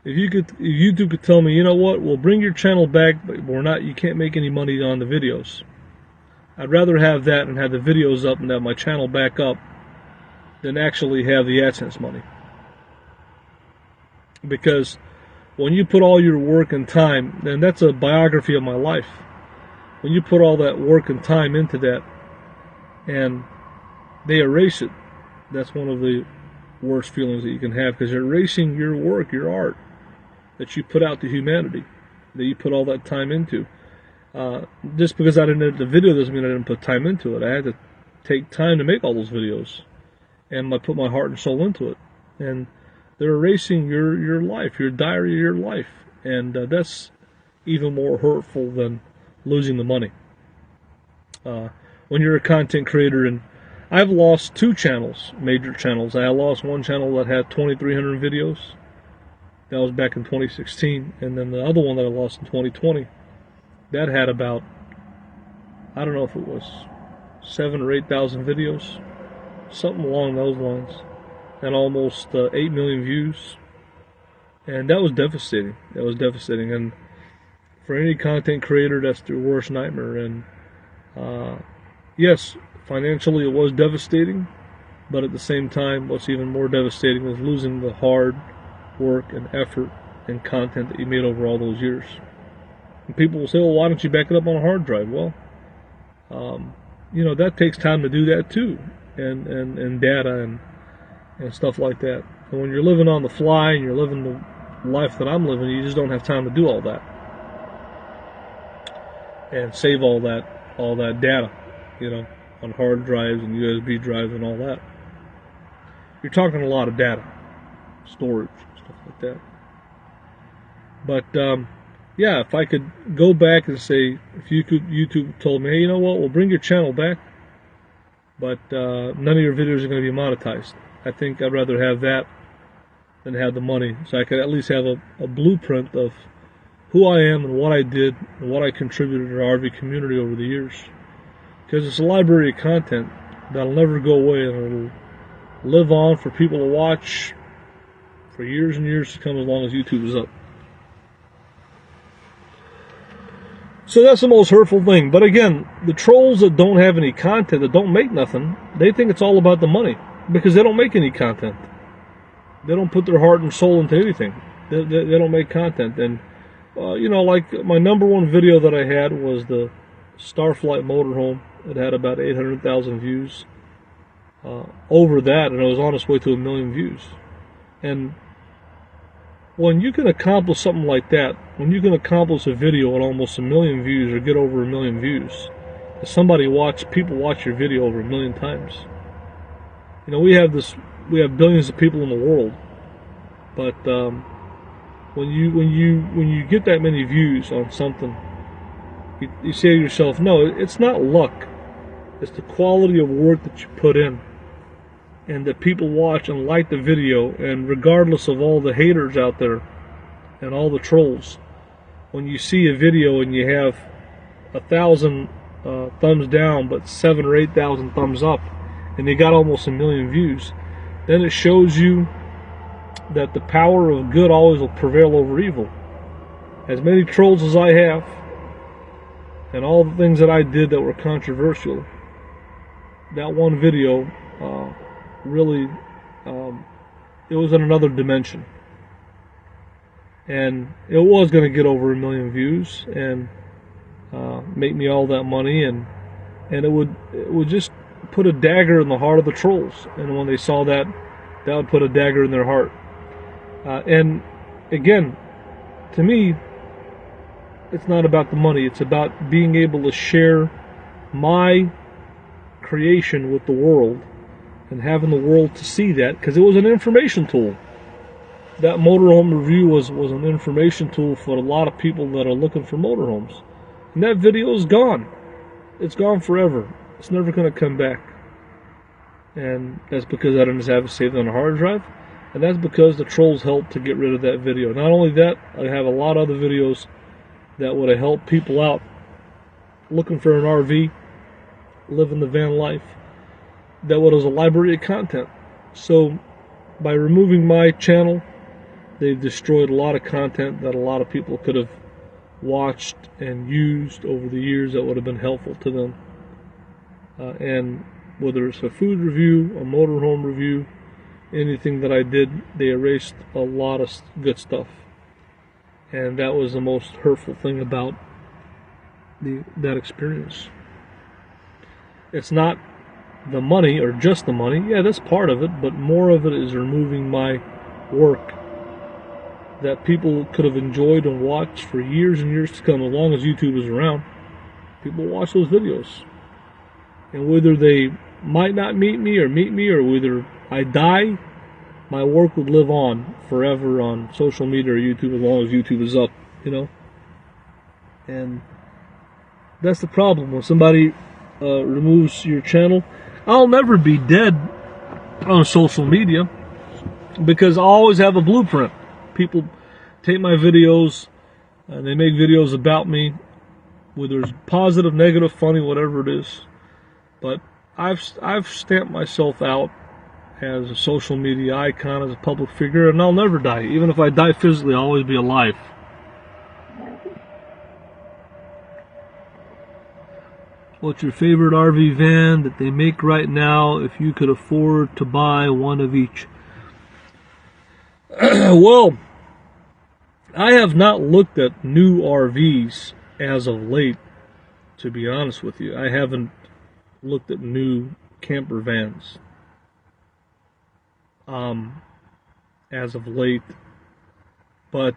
if YouTube could tell me, you know what, we'll bring your channel back, but you can't make any money on the videos. I'd rather have that and have the videos up and have my channel back up than actually have the AdSense money. Because when you put all your work and time, then that's a biography of my life. When you put all that work and time into that and they erase it, that's one of the worst feelings that you can have, because you're erasing your work, your art that you put out to humanity, that you put all that time into. Just because I didn't edit the video doesn't mean I didn't put time into it. I had to take time to make all those videos, and I put my heart and soul into it. And they're erasing your life, your diary of your life, and that's even more hurtful than losing the money. When you're a content creator, and I've lost 2 channels, major channels. I lost one channel that had 2,300 videos. That was back in 2016, and then the other one that I lost in 2020. That had about, I don't know if it was 7,000 or 8,000 videos, something along those lines, and almost 8 million views. And that was devastating. That was devastating. And for any content creator, that's their worst nightmare. And yes, financially it was devastating, but at the same time, what's even more devastating was losing the hard work and effort and content that you made over all those years. And people will say, well, why don't you back it up on a hard drive? Well, you know, that takes time to do that too, and data and stuff like that. And when you're living on the fly and you're living the life that I'm living, you just don't have time to do all that and save all that data, you know, on hard drives and USB drives and all that. You're talking a lot of data, storage, stuff like that. But yeah, if I could go back and say, if YouTube told me, hey, you know what, we'll bring your channel back, but none of your videos are going to be monetized, I think I'd rather have that than have the money, so I could at least have a blueprint of who I am and what I did and what I contributed to the RV community over the years. Because it's a library of content that'll never go away, and it'll live on for people to watch for years and years to come, as long as YouTube is up. So that's the most hurtful thing. But again, the trolls that don't have any content, that don't make nothing, they think it's all about the money, because they don't make any content. They don't put their heart and soul into anything. They don't make content. And you know, like my #1 video that I had was the Starflight motorhome. It had about 800,000 views over that, and it was on its way to 1 million views. And when you can accomplish something like that, when you can accomplish a video at almost 1 million views, or get over 1 million views, people watch your video over 1 million times. You know, we have billions of people in the world, but when you get that many views on something, you say to yourself, no, it's not luck. It's the quality of work that you put in, and that people watch and like the video. And regardless of all the haters out there and all the trolls, when you see a video and you have 1,000 thumbs down but 7,000 or 8,000 thumbs up, and they got almost 1 million views, then it shows you that the power of good always will prevail over evil. As many trolls as I have, and all the things that I did that were controversial, that one video really, it was in another dimension. And it was going to get over 1 million views and make me all that money, and it would just put a dagger in the heart of the trolls. And when they saw that, that would put a dagger in their heart. And again, to me, it's not about the money. It's about being able to share my creation with the world and having the world to see that, because it was an information tool. That motorhome review was an information tool for a lot of people that are looking for motorhomes. And that video is gone. It's gone forever. It's never going to come back. And that's because I didn't have it saved on a hard drive. And that's because the trolls helped to get rid of that video. Not only that, I have a lot of other videos that would have helped people out looking for an RV, living the van life, that was a library of content. So by removing my channel, they've destroyed a lot of content that a lot of people could have watched and used over the years that would have been helpful to them. And whether it's a food review, a motorhome review, anything that I did, they erased a lot of good stuff. And that was the most hurtful thing about that experience. It's not the money, or just the money. Yeah, that's part of it, but more of it is removing my work that people could have enjoyed and watched for years and years to come, as long as YouTube is around. People watch those videos. And whether they might not meet me, or whether I die, my work would live on forever on social media or YouTube, as long as YouTube is up, you know. And that's the problem. When somebody removes your channel, I'll never be dead on social media, because I always have a blueprint. People take my videos and they make videos about me, whether it's positive, negative, funny, whatever it is. But I've stamped myself out as a social media icon, as a public figure, and I'll never die. Even if I die physically, I'll always be alive. What's your favorite RV van that they make right now if you could afford to buy one of each? Well, I have not looked at new RVs as of late, to be honest with you. I haven't looked at new camper vans as of late. But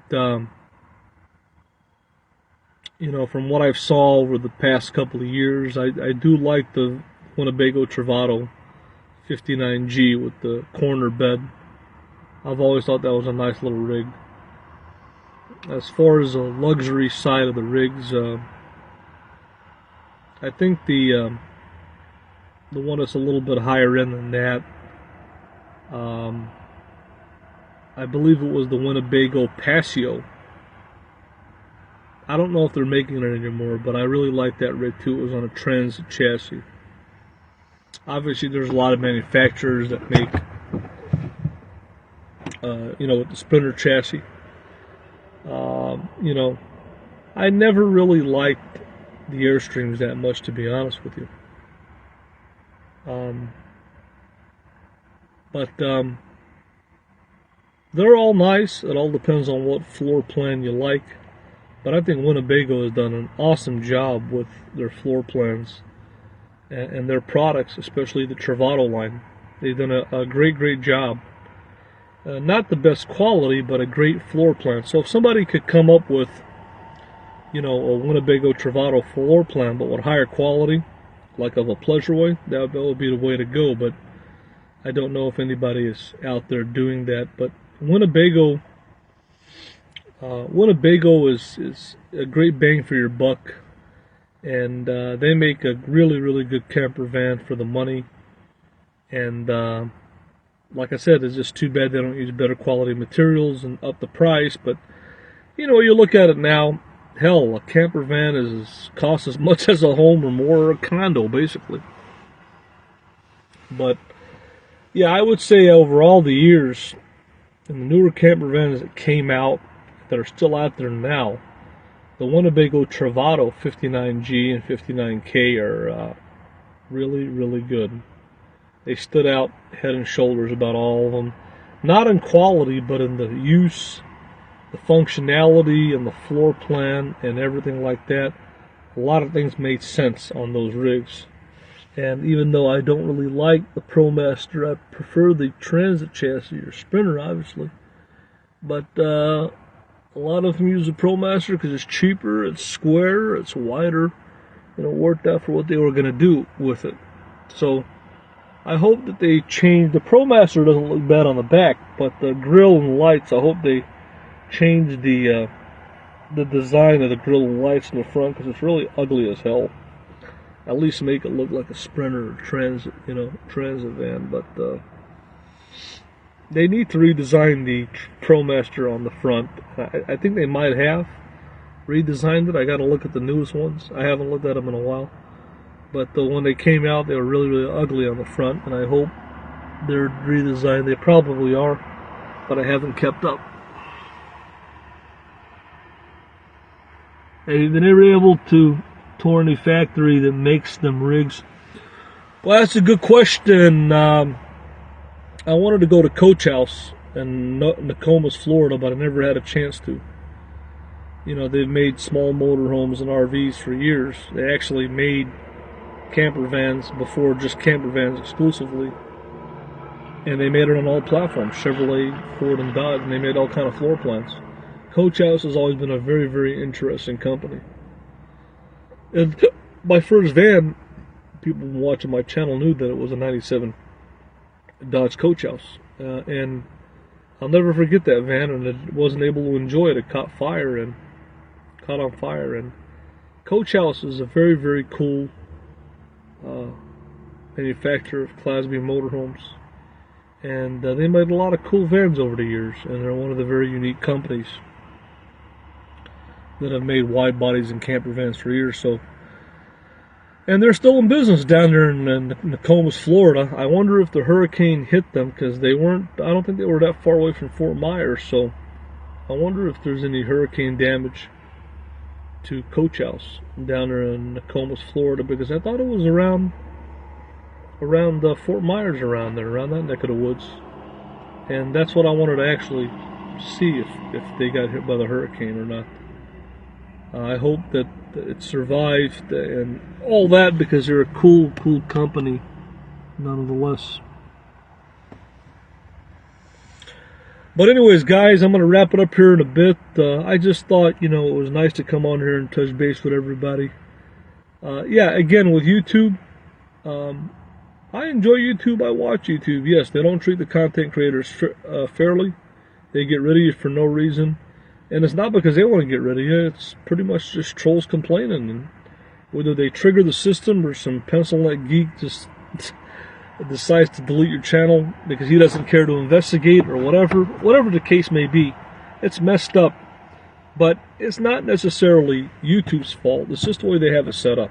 you know, from what I've saw over the past couple of years, I do like the Winnebago Travato 59G with the corner bed. I've always thought that was a nice little rig. As far as the luxury side of the rigs, I think the one that's a little bit higher end than that, I believe it was the Winnebago Paseo. I don't know if they're making it anymore, but I really like that rig too. It was on a Transit chassis. Obviously, there's a lot of manufacturers that make, you know, with the Sprinter chassis. You know, I never really liked the Airstreams that much, to be honest with you. But they're all nice. It all depends on what floor plan you like. But I think Winnebago has done an awesome job with their floor plans and their products, especially the Travato line. They've done a great job. Not the best quality, but a great floor plan. So if somebody could come up with, you know, a Winnebago Travato floor plan, but with higher quality, like of a Pleasureway, that would be the way to go. But I don't know if anybody is out there doing that. But Winnebago is a great bang for your buck, and they make a really good camper van for the money. And like I said, it's just too bad they don't use better quality materials and up the price. But you know, you look at it now, hell, a camper van costs as much as a home or more, or a condo basically. But yeah, I would say over all the years, in the newer camper vans that came out, that are still out there now, the Winnebago Travato 59G and 59K are really good. They stood out head and shoulders about all of them. Not in quality, but in the use, the functionality, and the floor plan, and everything like that. A lot of things made sense on those rigs. And even though I don't really like the ProMaster, I prefer the Transit chassis or Sprinter, obviously. But a lot of them use the ProMaster because it's cheaper, it's square, it's wider, and it worked out for what they were going to do with it. So I hope that they change. The ProMaster doesn't look bad on the back, but the grill and lights, I hope they change the design of the grill and lights in the front, because it's really ugly as hell. At least make it look like a Sprinter or transit van. But they need to redesign the ProMaster on the front. I think they might have redesigned it. I got to look at the newest ones. I haven't looked at them in a while. But when they came out, they were really, really ugly on the front, and I hope they're redesigned. They probably are, but I haven't kept up. Have you been ever able to tour any factory that makes them rigs? Well, that's a good question. I wanted to go to Coach House in Nokomis, Florida, but I never had a chance to. You know, they've made small motorhomes and RVs for years. They actually made camper vans before, just camper vans exclusively, and they made it on all platforms, Chevrolet, Ford, and Dodge, and they made all kind of floor plans. Coach House has always been a very, very interesting company. And my first van, people watching my channel knew that it was a 97 Dodge Coach House, and I'll never forget that van, and I wasn't able to enjoy it. It caught on fire, and Coach House is a very, very cool manufacturer of Class B motorhomes, and they made a lot of cool vans over the years, and they're one of the very unique companies that have made wide bodies and camper vans for years. So, and they're still in business down there in Nokomis, Florida. I wonder if the hurricane hit them, because they weren't, I don't think they were that far away from Fort Myers, so I wonder if there's any hurricane damage to Coach House down there in Nokomis, Florida, because I thought it was around Fort Myers, around that neck of the woods, and that's what I wanted to actually see, if they got hit by the hurricane or not. I hope that it survived and all that, because they're a cool company nonetheless. But anyways, guys, I'm going to wrap it up here in a bit. I just thought, it was nice to come on here and touch base with everybody. Yeah, again, with YouTube, I enjoy YouTube. I watch YouTube. Yes, they don't treat the content creators fairly. They get rid of you for no reason. And it's not because they want to get rid of you. It's pretty much just trolls complaining. And whether they trigger the system or some pencil neck geek just decides to delete your channel because he doesn't care to investigate, or whatever the case may be, it's messed up. But it's not necessarily YouTube's fault. It's just the way they have it set up.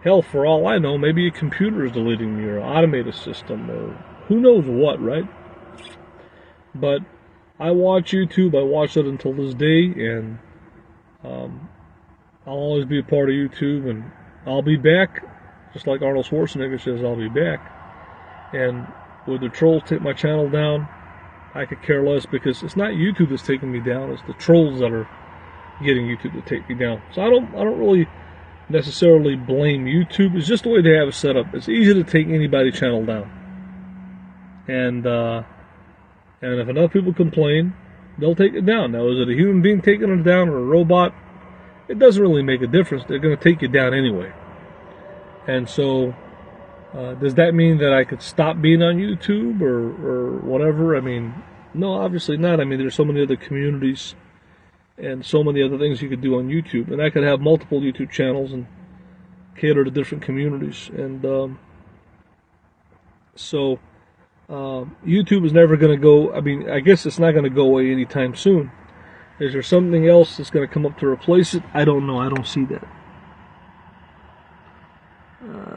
Hell, for all I know, maybe a computer is deleting me, or an automated system, or who knows what, right? But I watch YouTube. I watch it until this day, and I'll always be a part of YouTube, and I'll be back. Just like Arnold Schwarzenegger says, I'll be back. And would the trolls take my channel down? I could care less, because it's not YouTube that's taking me down. It's the trolls that are getting YouTube to take me down. So I don't really necessarily blame YouTube. It's just the way they have it set up. It's easy to take anybody's channel down. And if enough people complain, they'll take it down. Now, is it a human being taking it down or a robot? It doesn't really make a difference. They're going to take you down anyway. And so, does that mean that I could stop being on YouTube or whatever? I mean, no, obviously not. I mean, there's so many other communities and so many other things you could do on YouTube. And I could have multiple YouTube channels and cater to different communities. And YouTube is never going to go, I guess it's not going to go away anytime soon. Is there something else that's going to come up to replace it? I don't know. I don't see that.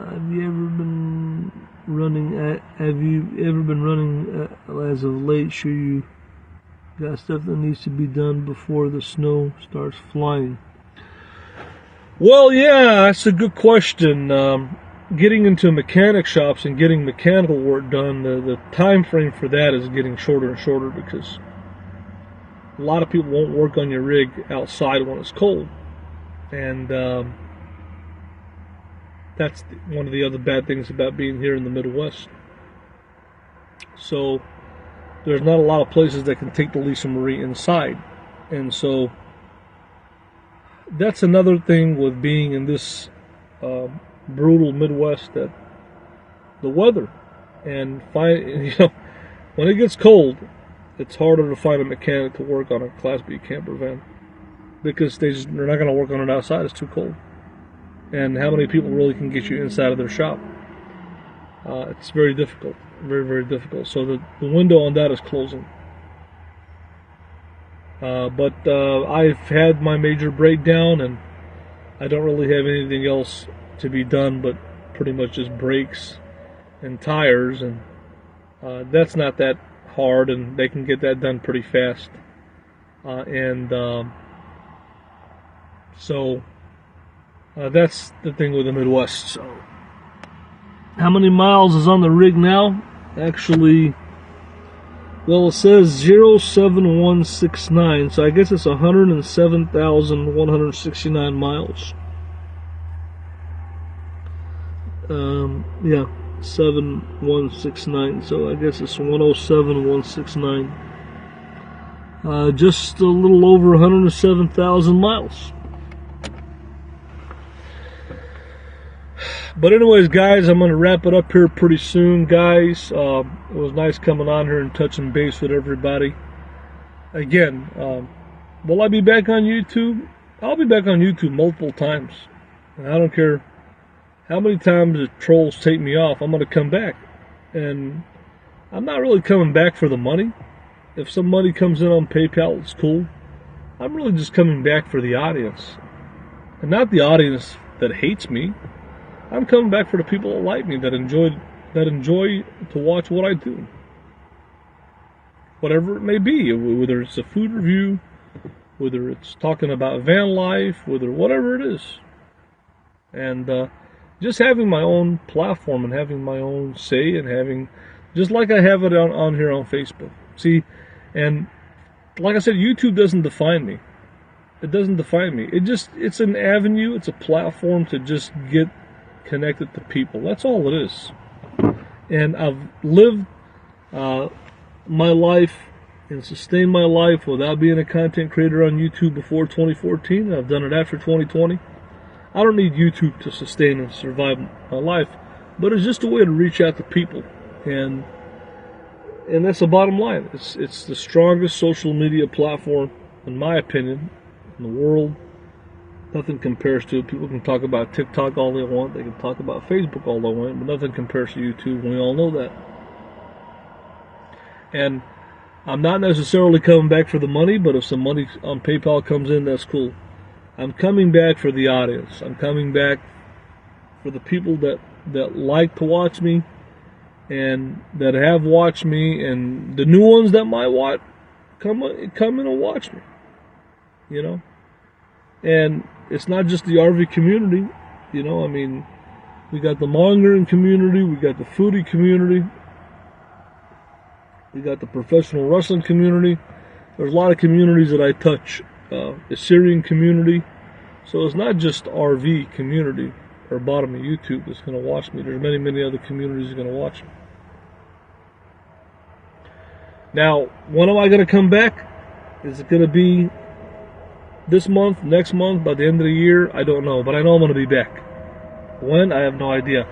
Have you ever been running as of late? Sure, you got stuff that needs to be done before the snow starts flying. Well, yeah, that's a good question. Getting into mechanic shops and getting mechanical work done, the time frame for that is getting shorter and shorter, because a lot of people won't work on your rig outside when it's cold. And that's one of the other bad things about being here in the Midwest. So there's not a lot of places that can take the Lisa Marie inside. And so that's another thing with being in this brutal Midwest, that the weather, and when it gets cold, it's harder to find a mechanic to work on a Class B camper van, because they're not going to work on it outside. It's too cold. And how many people really can get you inside of their shop? It's very difficult, very, very difficult. So the window on that is closing. But I've had my major breakdown, and I don't really have anything else to be done but pretty much just brakes and tires, and that's not that hard, and they can get that done pretty fast. So that's the thing with the Midwest. So, how many miles is on the rig now? Actually, well, it says 07169, so I guess it's 107,169 miles. Yeah, 7169, so I guess it's 107,169. Just a little over 107,000 miles. But anyways, guys, I'm going to wrap it up here pretty soon, guys. It was nice coming on here and touching base with everybody. Again, will I be back on YouTube? I'll be back on YouTube multiple times. And I don't care how many times the trolls take me off, I'm going to come back. And I'm not really coming back for the money. If some money comes in on PayPal, it's cool. I'm really just coming back for the audience. And not the audience that hates me. I'm coming back for the people that like me, that enjoy to watch what I do. Whatever it may be, whether it's a food review, whether it's talking about van life, whatever it is. And just having my own platform and having my own say, and having, just like I have it on here on Facebook. See, and like I said, YouTube doesn't define me. It doesn't define me. It's an avenue, it's a platform to just get connected to people. That's all it is. And I've lived my life and sustained my life without being a content creator on YouTube before 2014. I've done it after 2020. I don't need YouTube to sustain and survive my life, but it's just a way to reach out to people, and that's the bottom line. It's the strongest social media platform, in my opinion, in the world. Nothing compares to it. People can talk about TikTok all they want. They can talk about Facebook all they want, but nothing compares to YouTube, and we all know that. And I'm not necessarily coming back for the money, but if some money on PayPal comes in, that's cool. I'm coming back for the audience. I'm coming back for the people that like to watch me, and that have watched me, and the new ones that might watch, come in and watch me. You know? And it's not just the RV community, I mean, we got the mongering community, we got the foodie community, we got the professional wrestling community. There's a lot of communities that I touch. The Syrian community. So it's not just RV community or bottom of YouTube that's going to watch me. There's many, many other communities that are going to watch me. Now, when am I going to come back? Is it going to be this month, next month, by the end of the year? I don't know, but I know I'm going to be back. When? I have no idea.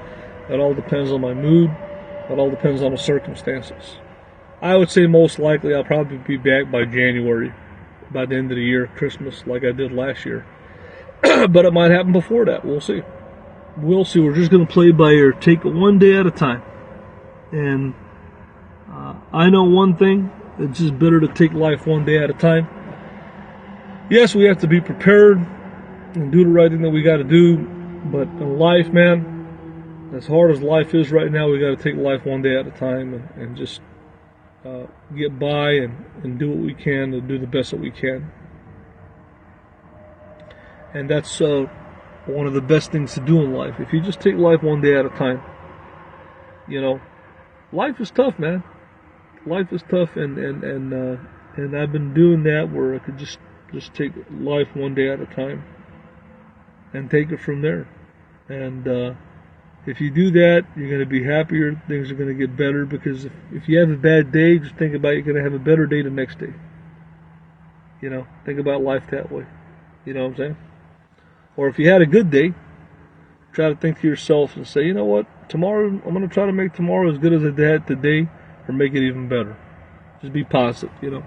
It all depends on my mood. It all depends on the circumstances. I would say most likely I'll probably be back by January, by the end of the year, Christmas, like I did last year. But it might happen before that. We'll see. We'll see. We're just going to play by ear. Take it one day at a time. And I know one thing. It's just better to take life one day at a time. Yes, we have to be prepared and do the right thing that we got to do. But in life, man, as hard as life is right now, we got to take life one day at a time, and just get by and do what we can to do the best that we can. And that's one of the best things to do in life. If you just take life one day at a time, life is tough, man. Life is tough, and I've been doing that, where I could just take life one day at a time and take it from there. And if you do that, you're going to be happier. Things are going to get better, because if you have a bad day, just think about you're going to have a better day the next day. Think about life that way. You know what I'm saying? Or if you had a good day, try to think to yourself and say, you know what, tomorrow, I'm going to try to make tomorrow as good as I had today, or make it even better. Just be positive, you know.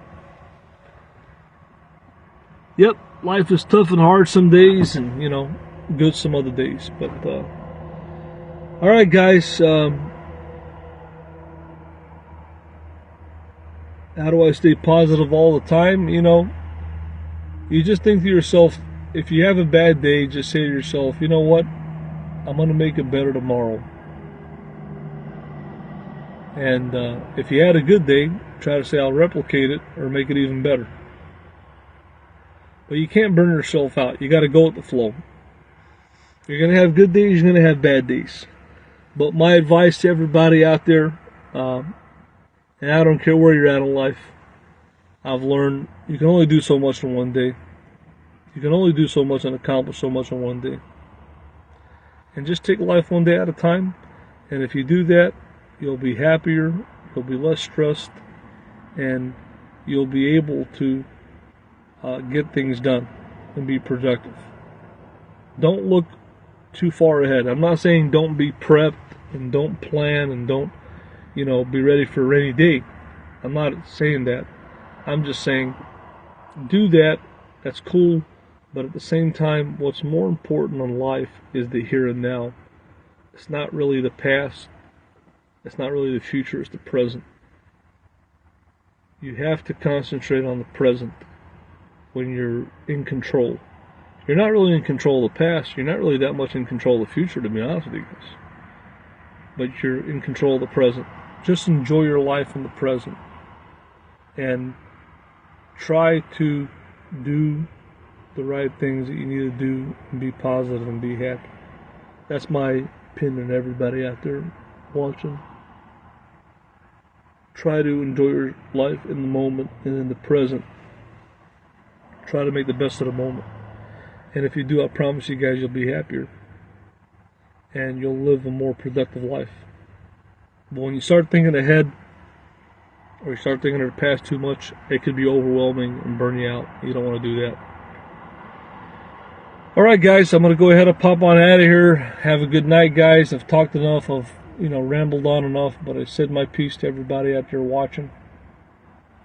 Yep, life is tough and hard some days, and, you know, good some other days. But, all right, guys. How do I stay positive all the time? You know, you just think to yourself, if you have a bad day, just say to yourself, you know what? I'm going to make it better tomorrow. And if you had a good day, try to say I'll replicate it or make it even better. But you can't burn yourself out. You got to go with the flow. You're going to have good days, you're going to have bad days. But my advice to everybody out there, and I don't care where you're at in life, I've learned you can only do so much in one day. You can only do so much and accomplish so much in one day. And just take life one day at a time. And if you do that, you'll be happier, you'll be less stressed, and you'll be able to get things done and be productive. Don't look too far ahead. I'm not saying don't be prepped and don't plan and don't, you know, be ready for a rainy day. I'm not saying that. I'm just saying do that. That's cool. But at the same time, what's more important in life is the here and now. It's not really the past. It's not really the future. It's the present. You have to concentrate on the present when you're in control. You're not really in control of the past. You're not really that much in control of the future, to be honest with you guys. But you're in control of the present. Just enjoy your life in the present. And try to do the right things that you need to do and be positive and be happy. That's my opinion, everybody out there watching. Try to enjoy your life in the moment and in the present. Try to make the best of the moment. And if you do, I promise you guys, you'll be happier. And you'll live a more productive life. But when you start thinking ahead, or you start thinking of the past too much, it could be overwhelming and burn you out. You don't want to do that. Alright guys, I'm going to go ahead and pop on out of here. Have a good night, guys. I've talked enough. I've, rambled on enough, but I said my piece to everybody out there watching.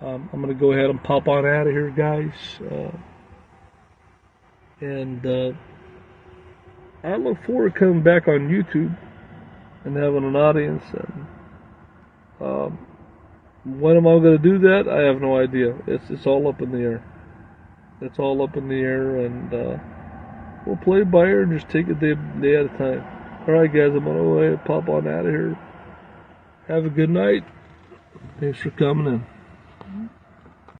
I'm going to go ahead and pop on out of here, guys. I look forward to coming back on YouTube and having an audience. And when am I going to do that? I have no idea. It's all up in the air. It's all up in the air, and we'll play it by ear and just take it day at a time. Alright guys, I'm going to go ahead and pop on out of here. Have a good night. Thanks for coming in.